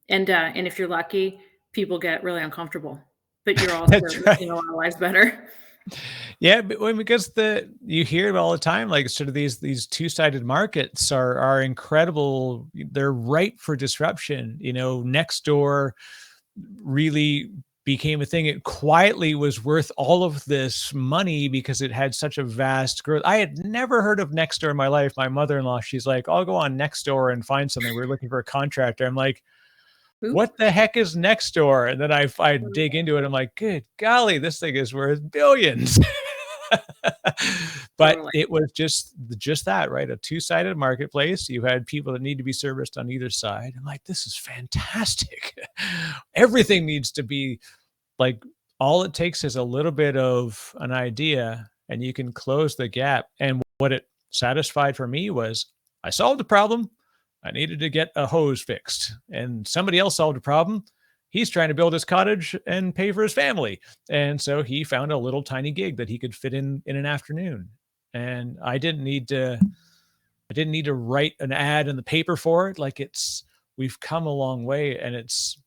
And if you're lucky, people get really uncomfortable, but you're also making a lot of lives better. Yeah, but because you hear it all the time, like sort of these two-sided markets are incredible. They're ripe for disruption. Nextdoor really became a thing. It quietly was worth all of this money because it had such a vast growth. I had never heard of Nextdoor in my life. My mother-in-law, she's like, I'll go on Nextdoor and find something. We're looking for a contractor. I'm like, what the heck is Nextdoor? And then I dig into it. I'm like, good golly, this thing is worth billions. But Totally. it was just that, right? A two-sided marketplace. You had people that need to be serviced on either side. I'm like, this is fantastic. Everything needs to be like, all it takes is a little bit of an idea and you can close the gap. And what it satisfied for me was I solved the problem. I needed to get a hose fixed, and somebody else solved a problem. He's trying to build his cottage and pay for his family. And so he found a little tiny gig that he could fit in an afternoon. And I didn't need to write an ad in the paper for it. Like, we've come a long way, and it's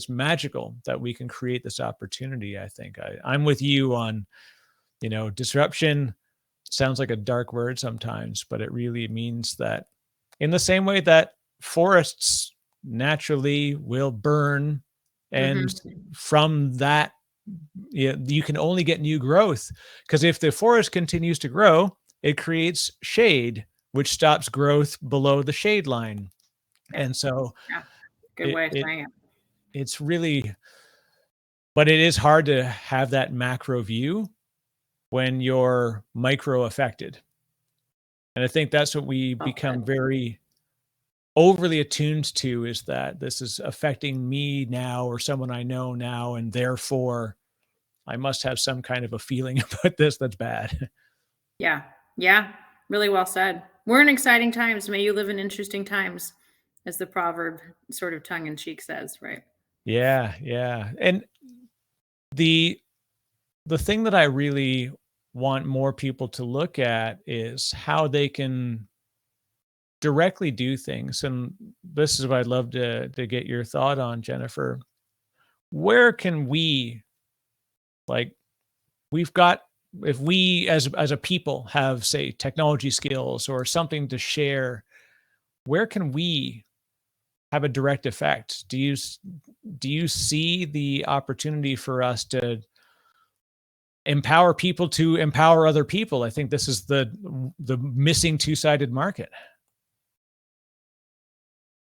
magical that we can create this opportunity. I think I'm with you on, disruption sounds like a dark word sometimes, but it really means that in the same way that forests naturally will burn, and from that, you can only get new growth, because if the forest continues to grow, it creates shade, which stops growth below the shade line. And so Good way of saying it. It's really, but it is hard to have that macro view when you're micro affected. And I think that's what we become very overly attuned to, is that this is affecting me now, or someone I know now, and therefore I must have some kind of a feeling about this that's bad. Yeah. Yeah. Really well said. We're in exciting times. May you live in interesting times, as the proverb sort of tongue in cheek says, right? Yeah. Yeah. And the thing that I really want more people to look at is how they can directly do things. And this is what I'd love to get your thought on, Jennifer. Where can we, like, we've got, if we as a people have, say, technology skills or something to share, where can we have a direct effect? Do you see the opportunity for us to empower people to empower other people? I think this is the missing two-sided market.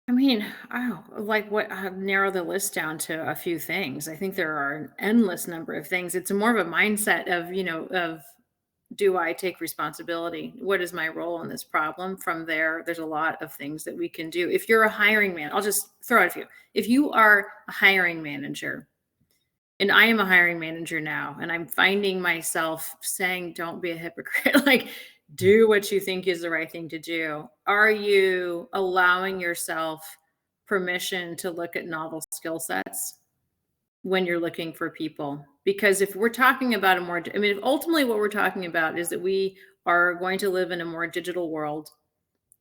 I mean, oh, like what narrow the list down to a few things. I think there are an endless number of things. It's more of a mindset of, of do I take responsibility? What is my role in this problem? From there, there's a lot of things that we can do. If you're a hiring man, I'll just throw out a few. If you are a hiring manager, and I am a hiring manager now, and I'm finding myself saying, don't be a hypocrite. Like, do what you think is the right thing to do. Are you allowing yourself permission to look at novel skill sets when you're looking for people? Because if we're talking about if ultimately what we're talking about is that we are going to live in a more digital world,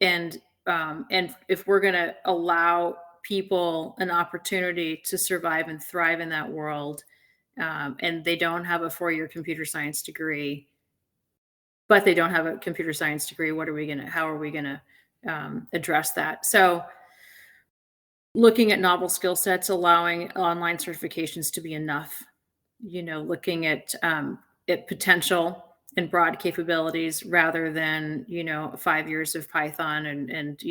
and if we're going to allow people an opportunity to survive and thrive in that world, and they don't have a 4-year computer science degree, but they don't have a computer science degree, how are we gonna address that? So looking at novel skill sets, allowing online certifications to be enough, looking at potential and broad capabilities rather than, 5 years of Python and at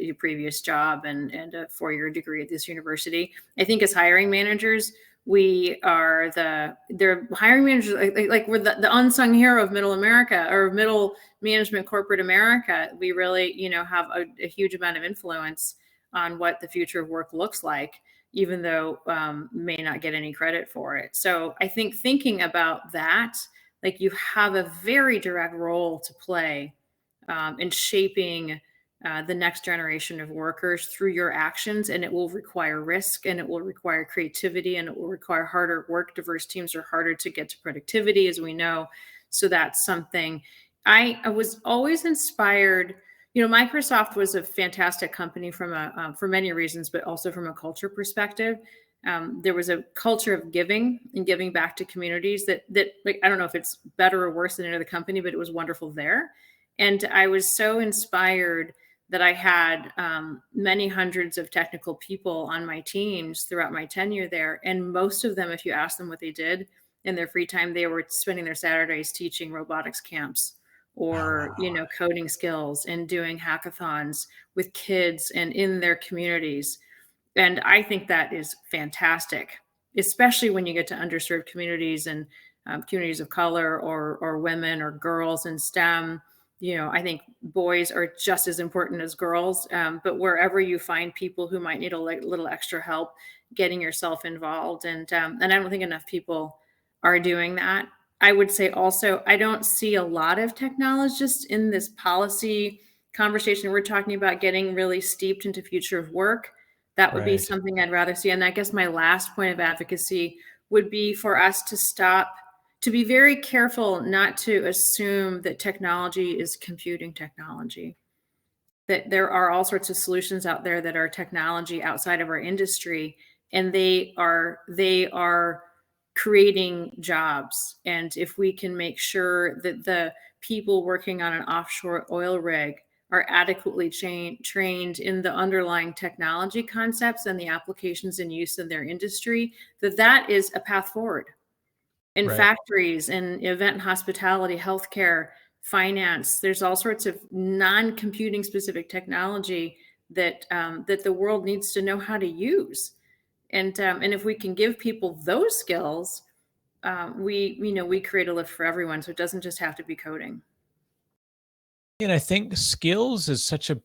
your previous job and a 4-year degree at this university. I think as hiring managers, we are they're hiring managers, like we're the unsung hero of middle America, or middle management corporate America. We really, have a huge amount of influence on what the future of work looks like, even though may not get any credit for it. So I think thinking about that, like, you have a very direct role to play in shaping the next generation of workers through your actions, and it will require risk, and it will require creativity, and it will require harder work. Diverse teams are harder to get to productivity, as we know. So that's something I was always inspired. Microsoft was a fantastic company for many reasons, but also from a culture perspective. There was a culture of giving and giving back to communities that like, I don't know if it's better or worse than any other company, but it was wonderful there. And I was so inspired that I had many hundreds of technical people on my teams throughout my tenure there. And most of them, if you ask them what they did in their free time, they were spending their Saturdays teaching robotics camps, or, coding skills, and doing hackathons with kids and in their communities. And I think that is fantastic, especially when you get to underserved communities and communities of color, or women or girls in STEM. I think boys are just as important as girls, but wherever you find people who might need a little extra help, getting yourself involved. And I don't think enough people are doing that. I would say also, I don't see a lot of technologists in this policy conversation. We're talking about getting really steeped into future of work. That would be something I'd rather see. And I guess my last point of advocacy would be for us to be very careful not to assume that technology is computing technology, that there are all sorts of solutions out there that are technology outside of our industry, and they are creating jobs. And if we can make sure that the people working on an offshore oil rig are adequately trained in the underlying technology concepts and the applications and use in their industry, that is a path forward. In factories, in event and hospitality, healthcare, finance, there's all sorts of non-computing specific technology that the world needs to know how to use. And if we can give people those skills, we create a lift for everyone. So it doesn't just have to be coding. And I think skills is such a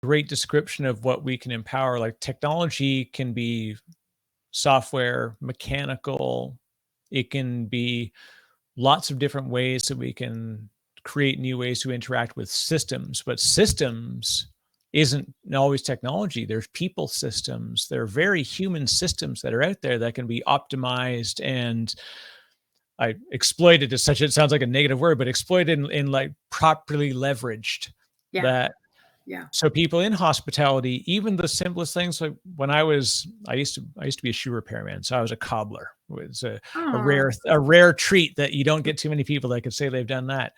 great description of what we can empower. Like, technology can be software, mechanical. It can be lots of different ways that we can create new ways to interact with systems. But systems isn't always technology. There's people systems. There are very human systems that are out there that can be optimized and I exploited is such, it sounds like a negative word, but exploited in like properly leveraged. Yeah. That Yeah. So people in hospitality, even the simplest things, like when I used to be a shoe repairman, so I was a cobbler. It was a rare treat that you don't get too many people that could say they've done that.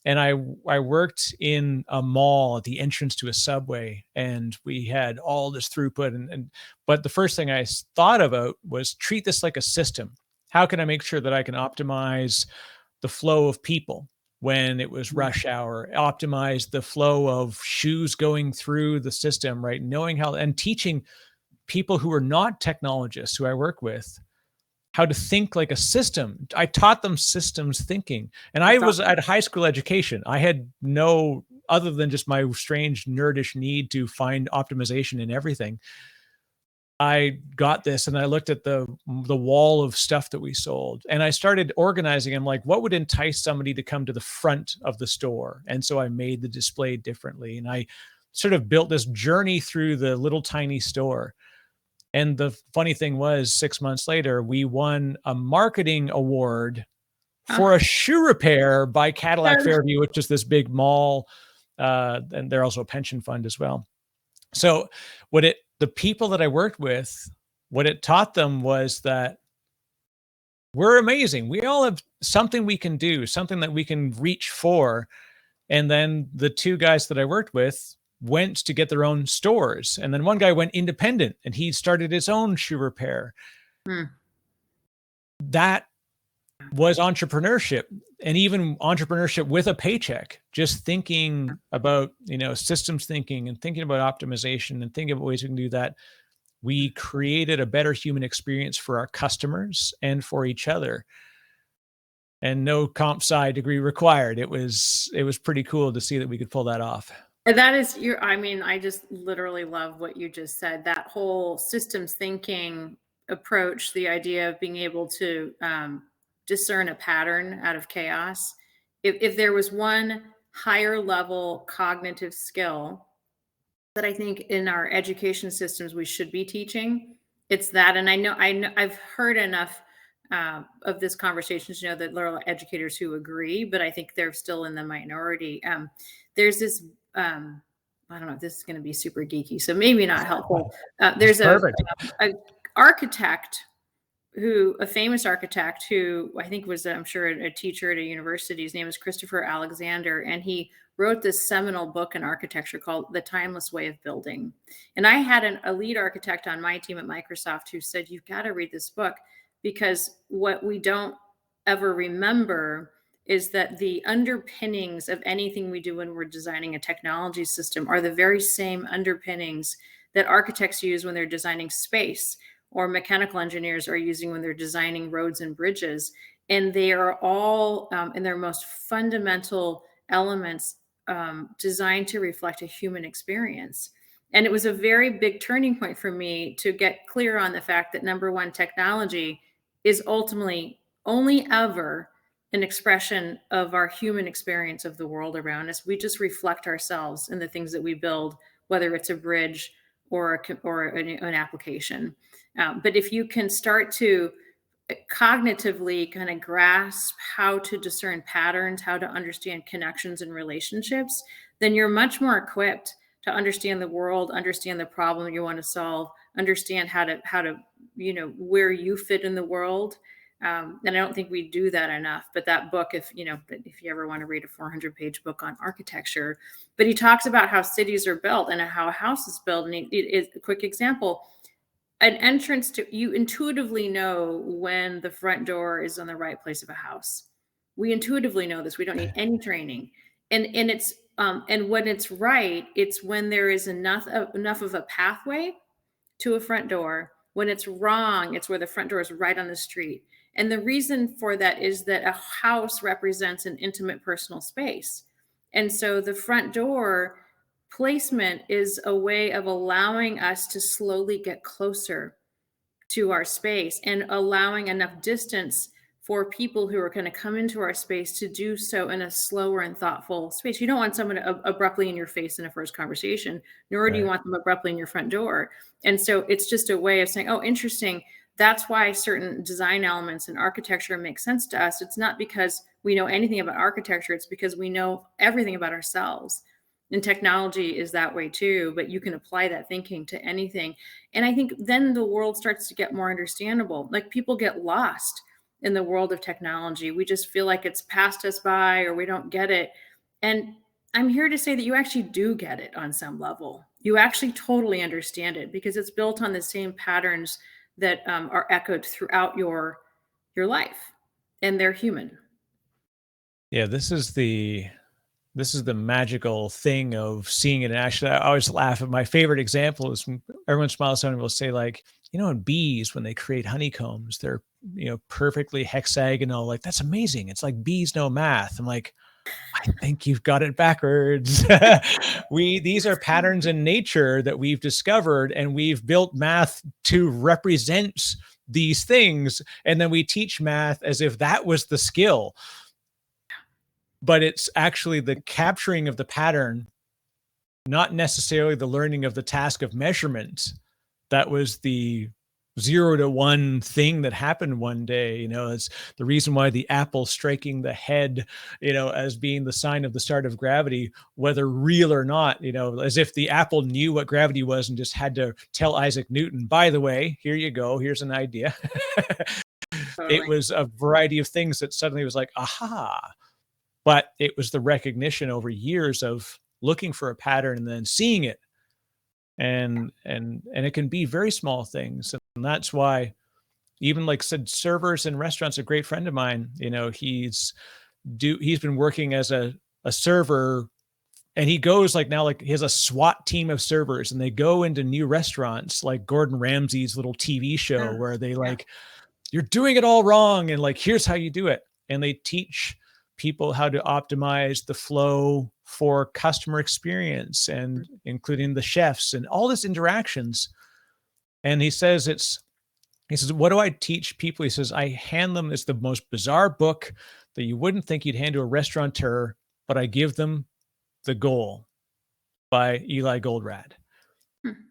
And I worked in a mall at the entrance to a Subway, and we had all this throughput. But the first thing I thought about was treat this like a system. How can I make sure that I can optimize the flow of people when it was rush hour, optimize the flow of shoes going through the system, right? Knowing how, and teaching people who are not technologists who I work with how to think like a system. I taught them systems thinking. And I was at high school education. I had no, other than just my strange nerdish need to find optimization in everything. I got this and I looked at the wall of stuff that we sold, and I started organizing. I'm like, what would entice somebody to come to the front of the store? And so I made the display differently, and I sort of built this journey through the little tiny store. And the funny thing was, 6 months later, we won a marketing award for a shoe repair by Cadillac Fairview, which is this big mall. And they're also a pension fund as well. So the people that I worked with, what it taught them was that we're amazing. We all have something we can do, something that we can reach for. And then the two guys that I worked with went to get their own stores. And then one guy went independent and he started his own shoe repair. That was entrepreneurship, and even entrepreneurship with a paycheck, just thinking about, systems thinking and thinking about optimization and thinking about ways we can do that. We created a better human experience for our customers and for each other. And no comp sci degree required. It was pretty cool to see that we could pull that off. That is I just literally love what you just said. That whole systems thinking approach, the idea of being able to discern a pattern out of chaos. If there was one higher level cognitive skill that I think in our education systems we should be teaching, it's that. And I know I've heard enough of this conversation to know that there are educators who agree, but I think they're still in the minority. There's this, I don't know if this is going to be super geeky, so maybe not helpful. There's a architect a famous architect who I think was, I'm sure, a teacher at a university. His name is Christopher Alexander, and he wrote this seminal book in architecture called The Timeless Way of Building. And I had a lead architect on my team at Microsoft who said, you've got to read this book, because what we don't ever remember is that the underpinnings of anything we do when we're designing a technology system are the very same underpinnings that architects use when they're designing space, or mechanical engineers are using when they're designing roads and bridges. And they are all, in their most fundamental elements, designed to reflect a human experience. And it was a very big turning point for me to get clear on the fact that, number one, technology is ultimately only ever an expression of our human experience of the world around us. We just reflect ourselves in the things that we build, whether it's a bridge or an application. But if you can start to cognitively kind of grasp how to discern patterns, how to understand connections and relationships, then you're much more equipped to understand the world, understand the problem you want to solve, understand how to where you fit in the world. And I don't think we do that enough. But that book, if you ever want to read a 400-page book on architecture, but he talks about how cities are built and how a house is built. And it is a quick example. An entrance you intuitively know when the front door is on the right place of a house. We intuitively know this. We don't need any training. And it's and when it's right, it's when there is enough of a pathway to a front door. When it's wrong, it's where the front door is right on the street. And the reason for that is that a house represents an intimate personal space. And so the front door placement is a way of allowing us to slowly get closer to our space and allowing enough distance for people who are going to come into our space to do so in a slower and thoughtful space. You don't want someone abruptly in your face in a first conversation, nor do you want them abruptly in your front door. And so it's just a way of saying, oh, interesting. that's why certain design elements and architecture make sense to us. It's not because we know anything about architecture, it's because we know everything about ourselves. And technology is that way too, but you can apply that thinking to anything. And I think then the world starts to get more understandable. Like, people get lost in the world of technology. We just feel like it's passed us by, or we don't get it. And I'm here to say that you actually do get it on some level. You actually totally understand it, because it's built on the same patterns that are echoed throughout your life, and they're human. Yeah, this is the magical thing of seeing it in action. I always laugh at my favorite example is when everyone smiles and will say, like, in bees, when they create honeycombs, they're, perfectly hexagonal. Like, that's amazing. It's like bees know math. I'm like, I think you've got it backwards. These are patterns in nature that we've discovered, and we've built math to represent these things. And then we teach math as if that was the skill, but it's actually the capturing of the pattern, not necessarily the learning of the task of measurement. That was the 0 to 1 thing that happened one day. It's the reason why the apple striking the head, as being the sign of the start of gravity, whether real or not, as if the apple knew what gravity was and just had to tell Isaac Newton, by the way, here you go, here's an idea. It Totally. was a variety of things that suddenly was like, aha. But it was the recognition over years of looking for a pattern and then seeing it. And it can be very small things. And that's why, even like said, servers in restaurants, a great friend of mine, he's been working as a server, and he goes like now, like he has a SWAT team of servers, and they go into new restaurants like Gordon Ramsay's little TV show where they like, you're doing it all wrong, and like, here's how you do it. And they teach people how to optimize the flow for customer experience, and including the chefs and all this interactions. And he says, what do I teach people? He says, I hand them, it's the most bizarre book that you wouldn't think you'd hand to a restaurateur, but I give them The Goal by Eli Goldratt,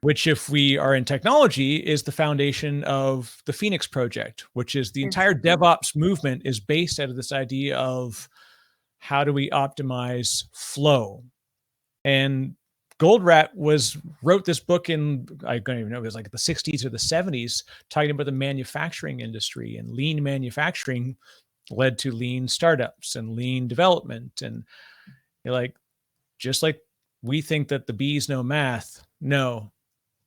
which, if we are in technology, is the foundation of the Phoenix Project, which is the entire DevOps movement is based out of this idea of how do we optimize flow. And Goldratt wrote this book in, I don't even know, it was like the 60s or the 70s, talking about the manufacturing industry, and lean manufacturing led to lean startups and lean development. And you're like, just like we think that the bees know math, no,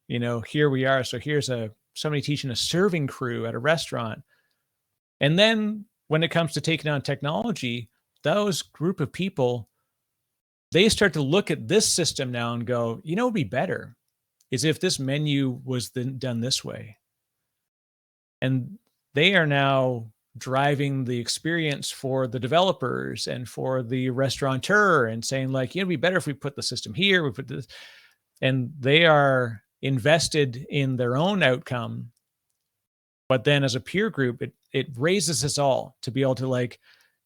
here we are. So here's somebody teaching a serving crew at a restaurant. And then when it comes to taking on technology, those group of people, they start to look at this system now and go, it'd be better is if this menu was done this way. And they are now driving the experience for the developers and for the restaurateur, and saying like, it'd be better if we put the system here, we put this. And they are invested in their own outcome. But then as a peer group, it raises us all to be able to like,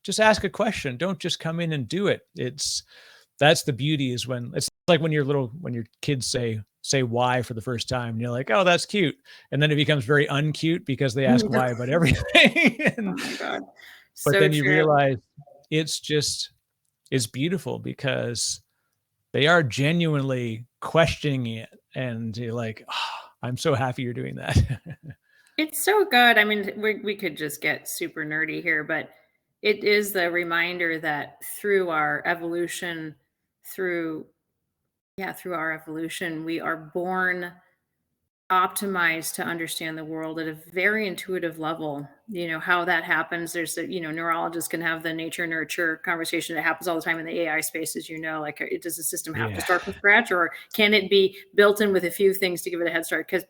just ask a question. Don't just come in and do it. That's the beauty, is when it's like when your kids say why for the first time, and you're like, oh, that's cute. And then it becomes very uncute because they ask why about everything. Oh my God. But So then you true. realize it's beautiful because they are genuinely questioning it. And you're like, oh, I'm so happy you're doing that. It's so good. I mean, we could just get super nerdy here, but it is the reminder that through our evolution, through our evolution, we are born optimized to understand the world at a very intuitive level. How that happens, there's neurologists can have the nature nurture conversation that happens all the time in the AI space, as like, does the system have to start from scratch, or can it be built in with a few things to give it a head start? Because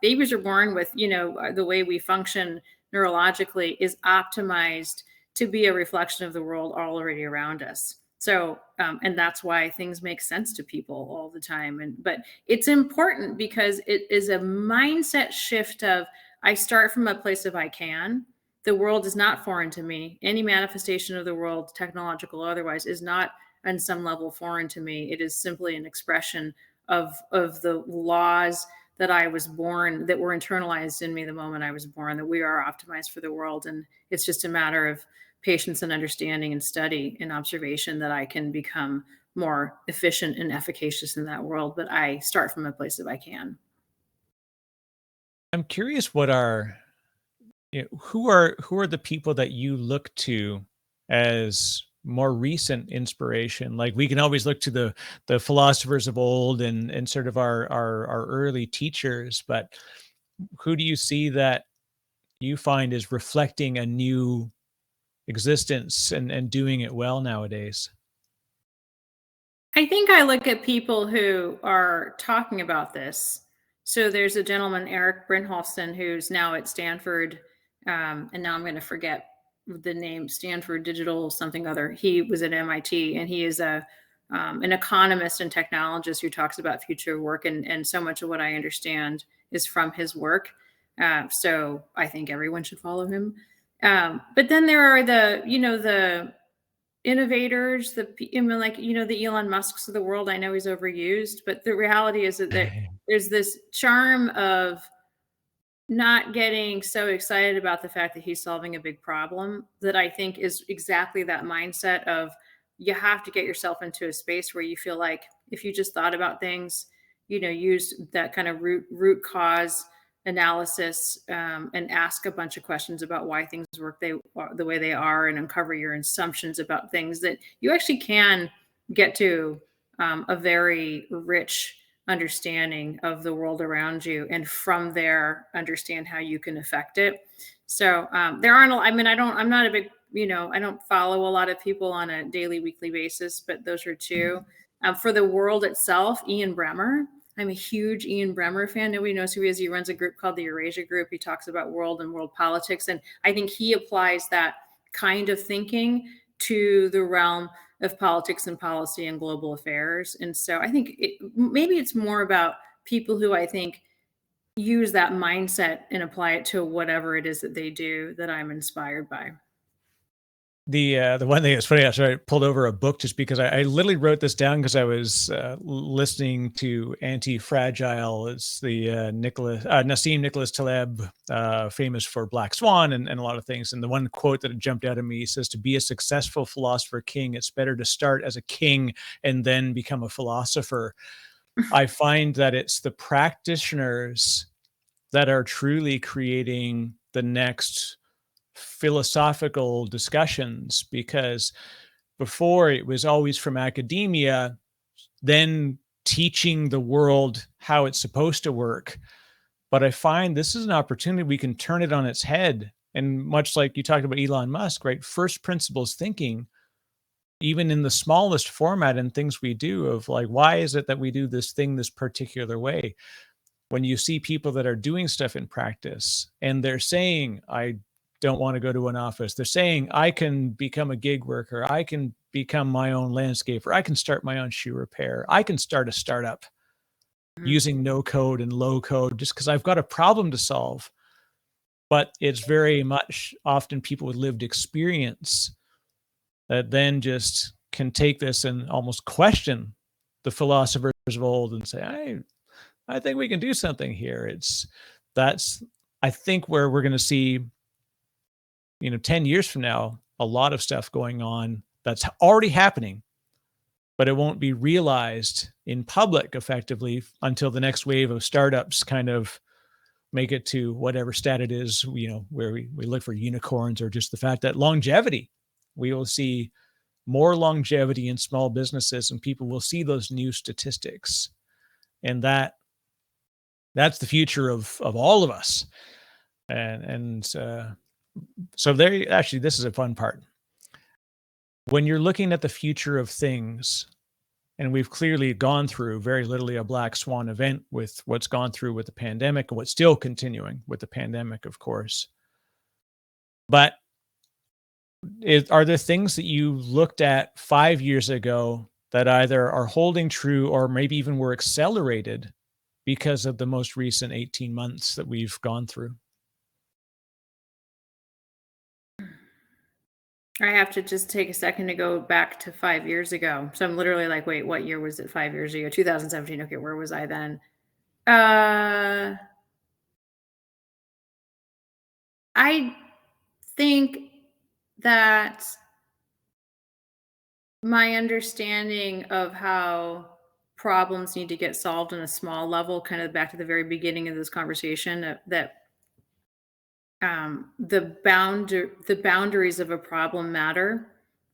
babies are born with, the way we function neurologically is optimized to be a reflection of the world already around us. So, and that's why things make sense to people all the time. But it's important because it is a mindset shift of, I start from a place of I can. The world is not foreign to me. Any manifestation of the world, technological or otherwise, is not on some level foreign to me. It is simply an expression of the laws that I was born, that were internalized in me the moment I was born, that we are optimized for the world. And it's just a matter of patience and understanding and study and observation that I can become more efficient and efficacious in that world. But I start from a place if I can. I'm curious who are the people that you look to as more recent inspiration? Like we can always look to the philosophers of old and sort of our early teachers, but who do you see that you find is reflecting a new existence and doing it well nowadays? I think I look at people who are talking about this. So there's a gentleman, Eric Brynjolfsson, who's now at Stanford, and now I'm going to forget the name, Stanford Digital something other. He was at MIT, and he is an economist and technologist who talks about future work, and so much of what I understand is from his work. So I think everyone should follow him. But then there are the innovators, the Elon Musks of the world. I know he's overused, but the reality is that there's this charm of not getting so excited about the fact that he's solving a big problem that I think is exactly that mindset of you have to get yourself into a space where you feel like if you just thought about things, use that kind of root cause analysis, and ask a bunch of questions about why things work the way they are, and uncover your assumptions about things, that you actually can get to a very rich understanding of the world around you, and from there understand how you can affect it. So there aren't I mean, I'm not a big, I don't follow a lot of people on a daily, weekly basis, but those are two. For the world itself, Ian Bremmer. I'm a huge Ian Bremmer fan. Nobody knows who he is. He runs a group called the Eurasia Group. He talks about world and world politics, and I think he applies that kind of thinking to the realm of politics and policy and global affairs. And so I think maybe it's more about people who I think use that mindset and apply it to whatever it is that they do that I'm inspired by. The one thing that's funny, I pulled over a book just because I literally wrote this down because I was listening to Anti-Fragile. It's the Nassim Nicholas Taleb, famous for Black Swan and a lot of things. And the one quote that jumped out at me says, "To be a successful philosopher king, it's better to start as a king and then become a philosopher." I find that it's the practitioners that are truly creating the next philosophical discussions, because before it was always from academia, then teaching the world how it's supposed to work. But I find this is an opportunity we can turn it on its head. And much like you talked about Elon Musk, right? First principles thinking, even in the smallest format and things we do, of like, why is it that we do this thing this particular way? When you see people that are doing stuff in practice and they're saying, I don't want to go to an office. They're saying, I can become a gig worker. I can become my own landscaper. I can start my own shoe repair. I can start a startup Mhm. using no code and low code just because I've got a problem to solve. But it's very much often people with lived experience that then just can take this and almost question the philosophers of old and say, I think we can do something here. That's I think where we're going to see, 10 years from now, a lot of stuff going on that's already happening, but it won't be realized in public effectively until the next wave of startups kind of make it to whatever stat it is, where we look for unicorns, or just the fact that longevity, we will see more longevity in small businesses and people will see those new statistics. And that's the future of all of us. And so there, actually, this is a fun part. When you're looking at the future of things, and we've clearly gone through very literally a black swan event with what's gone through with the pandemic and what's still continuing with the pandemic, of course. But are there things that you looked at 5 years ago that either are holding true or maybe even were accelerated because of the most recent 18 months that we've gone through? I have to just take a second to go back to 5 years ago. So I'm literally like, wait, what year was it 5 years ago? 2017. Okay, where was I then? I think that my understanding of how problems need to get solved on a small level, kind of back to the very beginning of this conversation, that the boundaries of a problem matter.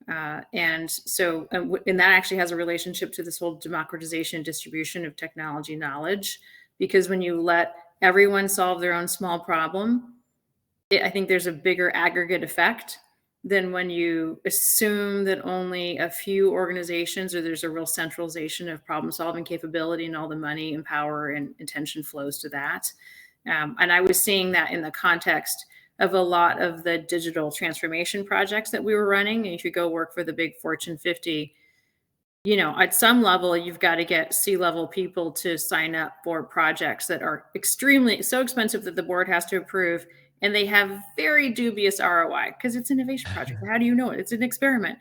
And that actually has a relationship to this whole democratization distribution of technology knowledge, because when you let everyone solve their own small problem, I think there's a bigger aggregate effect than when you assume that only a few organizations, or there's a real centralization of problem solving capability and all the money and power and attention flows to that. And I was seeing that in the context of a lot of the digital transformation projects that we were running. And if you go work for the big Fortune 50, at some level, you've got to get C-level people to sign up for projects that are extremely so expensive that the board has to approve, and they have very dubious ROI because it's an innovation project. How do you know it? It's an experiment.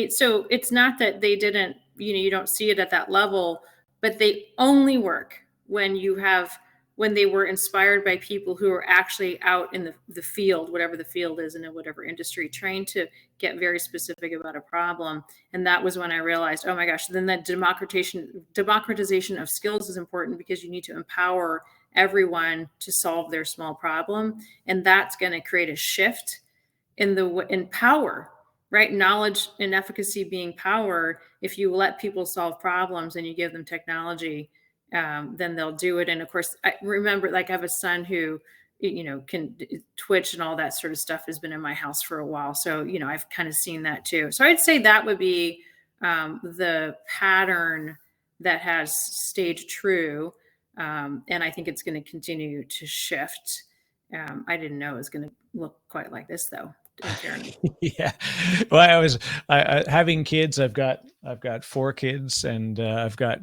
So it's not that they didn't, you don't see it at that level, but they only work when they were inspired by people who are actually out in the field, whatever the field is and in whatever industry, trying to get very specific about a problem. And that was when I realized, oh my gosh, then that democratization of skills is important, because you need to empower everyone to solve their small problem. And that's going to create a shift in power, right? Knowledge and efficacy being power. If you let people solve problems and you give them technology, then they'll do it. And of course, I remember, I have a son who, can Twitch and all that sort of stuff has been in my house for a while. So, I've kind of seen that too. So I'd say that would be the pattern that has stayed true. And I think it's going to continue to shift. I didn't know it was going to look quite like this, though. Yeah. Well, having kids. I've got 4 kids, and I've got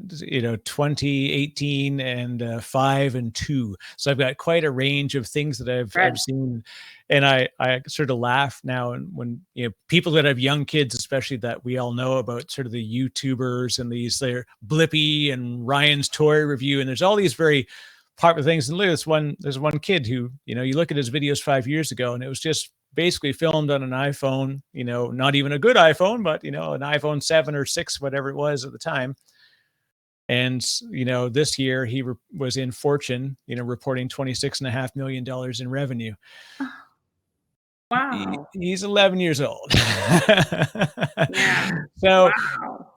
20, 18, and 5 and 2. So I've got quite a range of things that I've seen, and I sort of laugh now, and when people that have young kids, especially, that we all know about, sort of the YouTubers and they're Blippi and Ryan's Toy Review, and there's all these very popular things. And look at this one. There's one kid who you look at his videos 5 years ago, and it was just basically filmed on an iPhone, not even a good iPhone, but, an iPhone 7 or 6, whatever it was at the time. And, this year he was in Fortune, reporting $26.5 million in revenue. Wow. He's 11 years old. Yeah. So wow.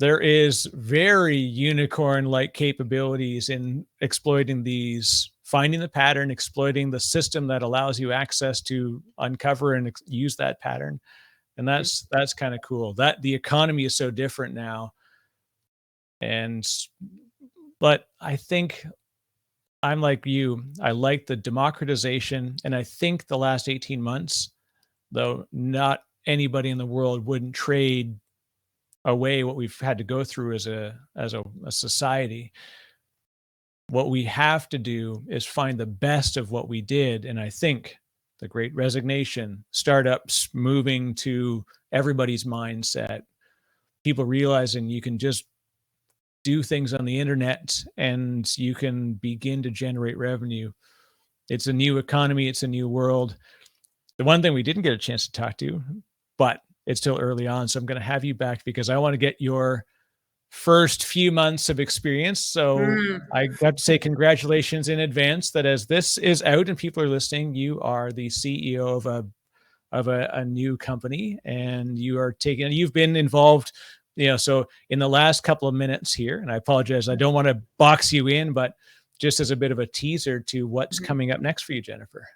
There is very unicorn-like capabilities in exploiting these, finding the pattern, exploiting the system that allows you access to uncover and use that pattern. And that's kind of cool. That the economy is so different now. But I think I'm like you. I like the democratization. And I think the last 18 months, though not anybody in the world wouldn't trade away what we've had to go through as a society. What we have to do is find the best of what we did. And I think the Great Resignation, startups moving to everybody's mindset, people realizing you can just do things on the internet and you can begin to generate revenue. It's a new economy. It's a new world. The one thing we didn't get a chance to talk to, but it's still early on, so I'm going to have you back because I want to get your first few months of experience. So I got to say congratulations in advance that as this is out and people are listening, you are the CEO of a new company, and you've been involved, so in the last couple of minutes here, and I apologize, I don't want to box you in, but just as a bit of a teaser to what's coming up next for you, Jennifer.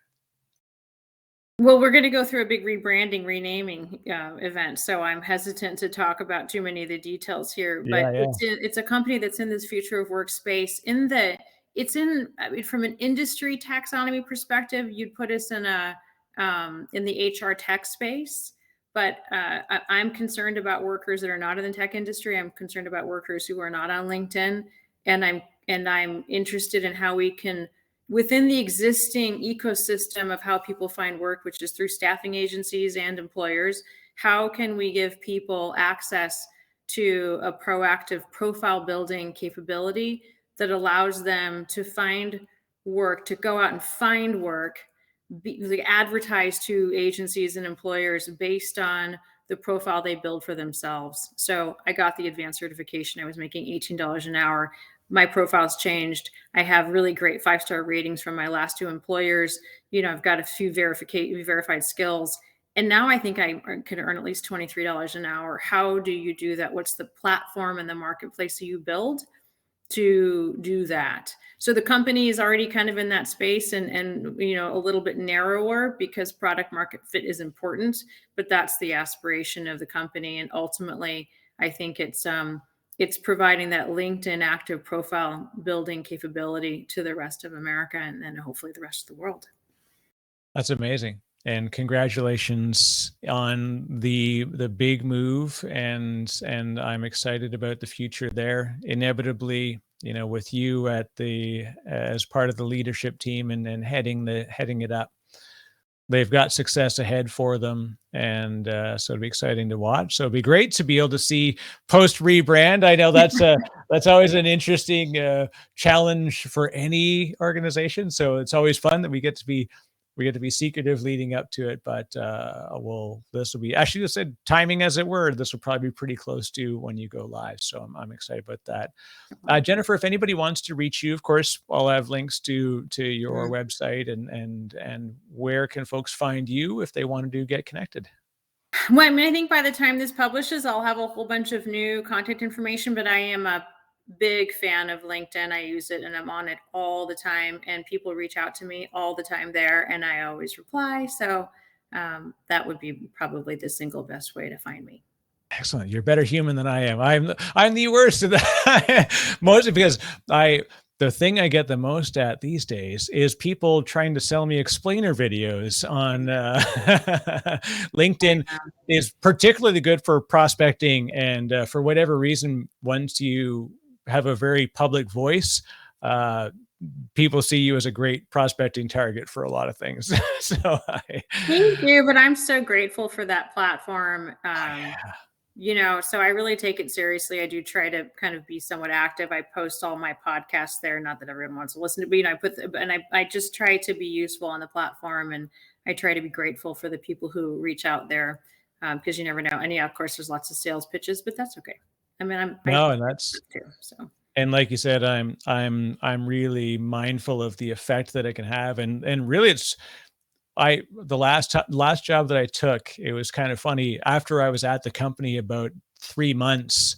Well, we're going to go through a big rebranding, renaming event, so I'm hesitant to talk about too many of the details here. But it's a company that's in this future of workspace. From an industry taxonomy perspective, you'd put us in the HR tech space. But I'm concerned about workers that are not in the tech industry. I'm concerned about workers who are not on LinkedIn, and I'm interested in how we can, within the existing ecosystem of how people find work, which is through staffing agencies and employers, how can we give people access to a proactive profile building capability that allows them to find work, to go out and find work, advertise to agencies and employers based on the profile they build for themselves. So I got the advanced certification. I was making $18 an hour. My profile's changed. I have really great 5-star ratings from my last 2 employers. I've got a few verified skills. And now I think I could earn at least $23 an hour. How do you do that? What's the platform and the marketplace that you build to do that? So the company is already kind of in that space and a little bit narrower because product market fit is important, but that's the aspiration of the company. And ultimately, I think it's providing that LinkedIn active profile building capability to the rest of America and then hopefully the rest of the world. That's amazing. And congratulations on the big move, and I'm excited about the future there. Inevitably, with you as part of the leadership team and heading it up, they've got success ahead for them, and so it'll be exciting to watch. So it'll be great to be able to see post rebrand. I know that's always an interesting challenge for any organization. So it's always fun that we get to be secretive leading up to it, but this will be, actually, just said timing as it were, this will probably be pretty close to when you go live. So I'm excited about that. Jennifer, if anybody wants to reach you, of course, I'll have links to your website and where can folks find you if they want to get connected? Well, I think by the time this publishes, I'll have a whole bunch of new contact information, but I am a big fan of LinkedIn. I use it and I'm on it all the time, and people reach out to me all the time there and I always reply. So that would be probably the single best way to find me. Excellent. You're a better human than I am. I'm the worst of that. Mostly because the thing I get the most at these days is people trying to sell me explainer videos on LinkedIn is particularly good for prospecting. And for whatever reason, once you have a very public voice, people see you as a great prospecting target for a lot of things. Thank you, but I'm so grateful for that platform. So I really take it seriously. I do try to kind of be somewhat active. I post all my podcasts there. Not that everyone wants to listen to me. I just try to be useful on the platform, and I try to be grateful for the people who reach out there because you never know. And of course, there's lots of sales pitches, but that's okay. I mean, and that's too. So. And like you said, I'm really mindful of the effect that it can have, and really the last job that I took, it was kind of funny. After I was at the company about 3 months,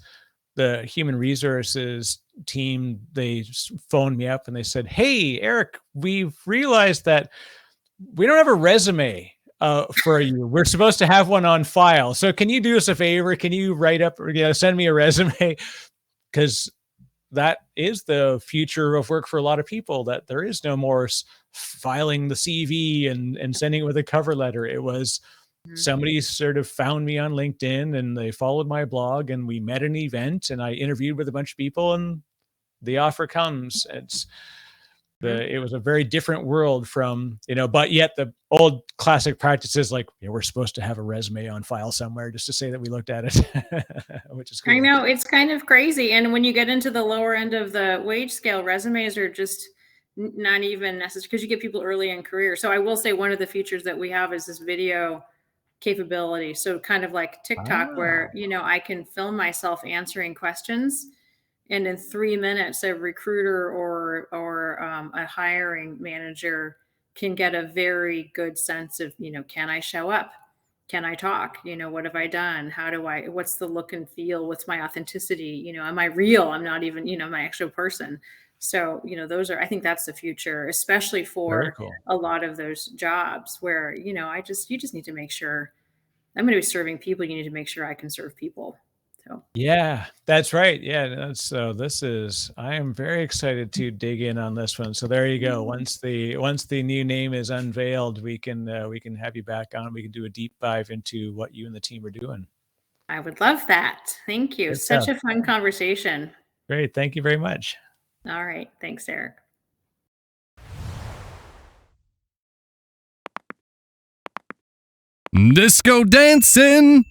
the human resources team, they phoned me up and they said, "Hey, Eric, we've realized that we don't have a resume for you. We're supposed to have one on file. So can you do us a favor? Can you write up or send me a resume?" Because that is the future of work for a lot of people, that there is no more filing the CV and sending it with a cover letter. It was somebody sort of found me on LinkedIn and they followed my blog and we met at an event and I interviewed with a bunch of people and the offer comes. It was a very different world from, but yet the old classic practices like, we're supposed to have a resume on file somewhere just to say that we looked at it, which is cool. I know, it's kind of crazy. And when you get into the lower end of the wage scale, resumes are just not even necessary because you get people early in career. So I will say one of the features that we have is this video capability. So kind of like TikTok where, I can film myself answering questions. And in 3 minutes, a recruiter or a hiring manager can get a very good sense of, can I show up? Can I talk? What have I done? What's the look and feel? What's my authenticity? Am I real? I'm not even, my actual person. So, I think that's the future, especially for a lot of those jobs where, you just need to make sure I'm going to be serving people. You need to make sure I can serve people. So. Yeah, that's right. Yeah. I am very excited to dig in on this one. So there you go. Once the new name is unveiled, we can have you back on. We can do a deep dive into what you and the team are doing. I would love that. Thank you. Such a fun conversation. Great. Thank you very much. All right. Thanks, Eric. Disco dancing.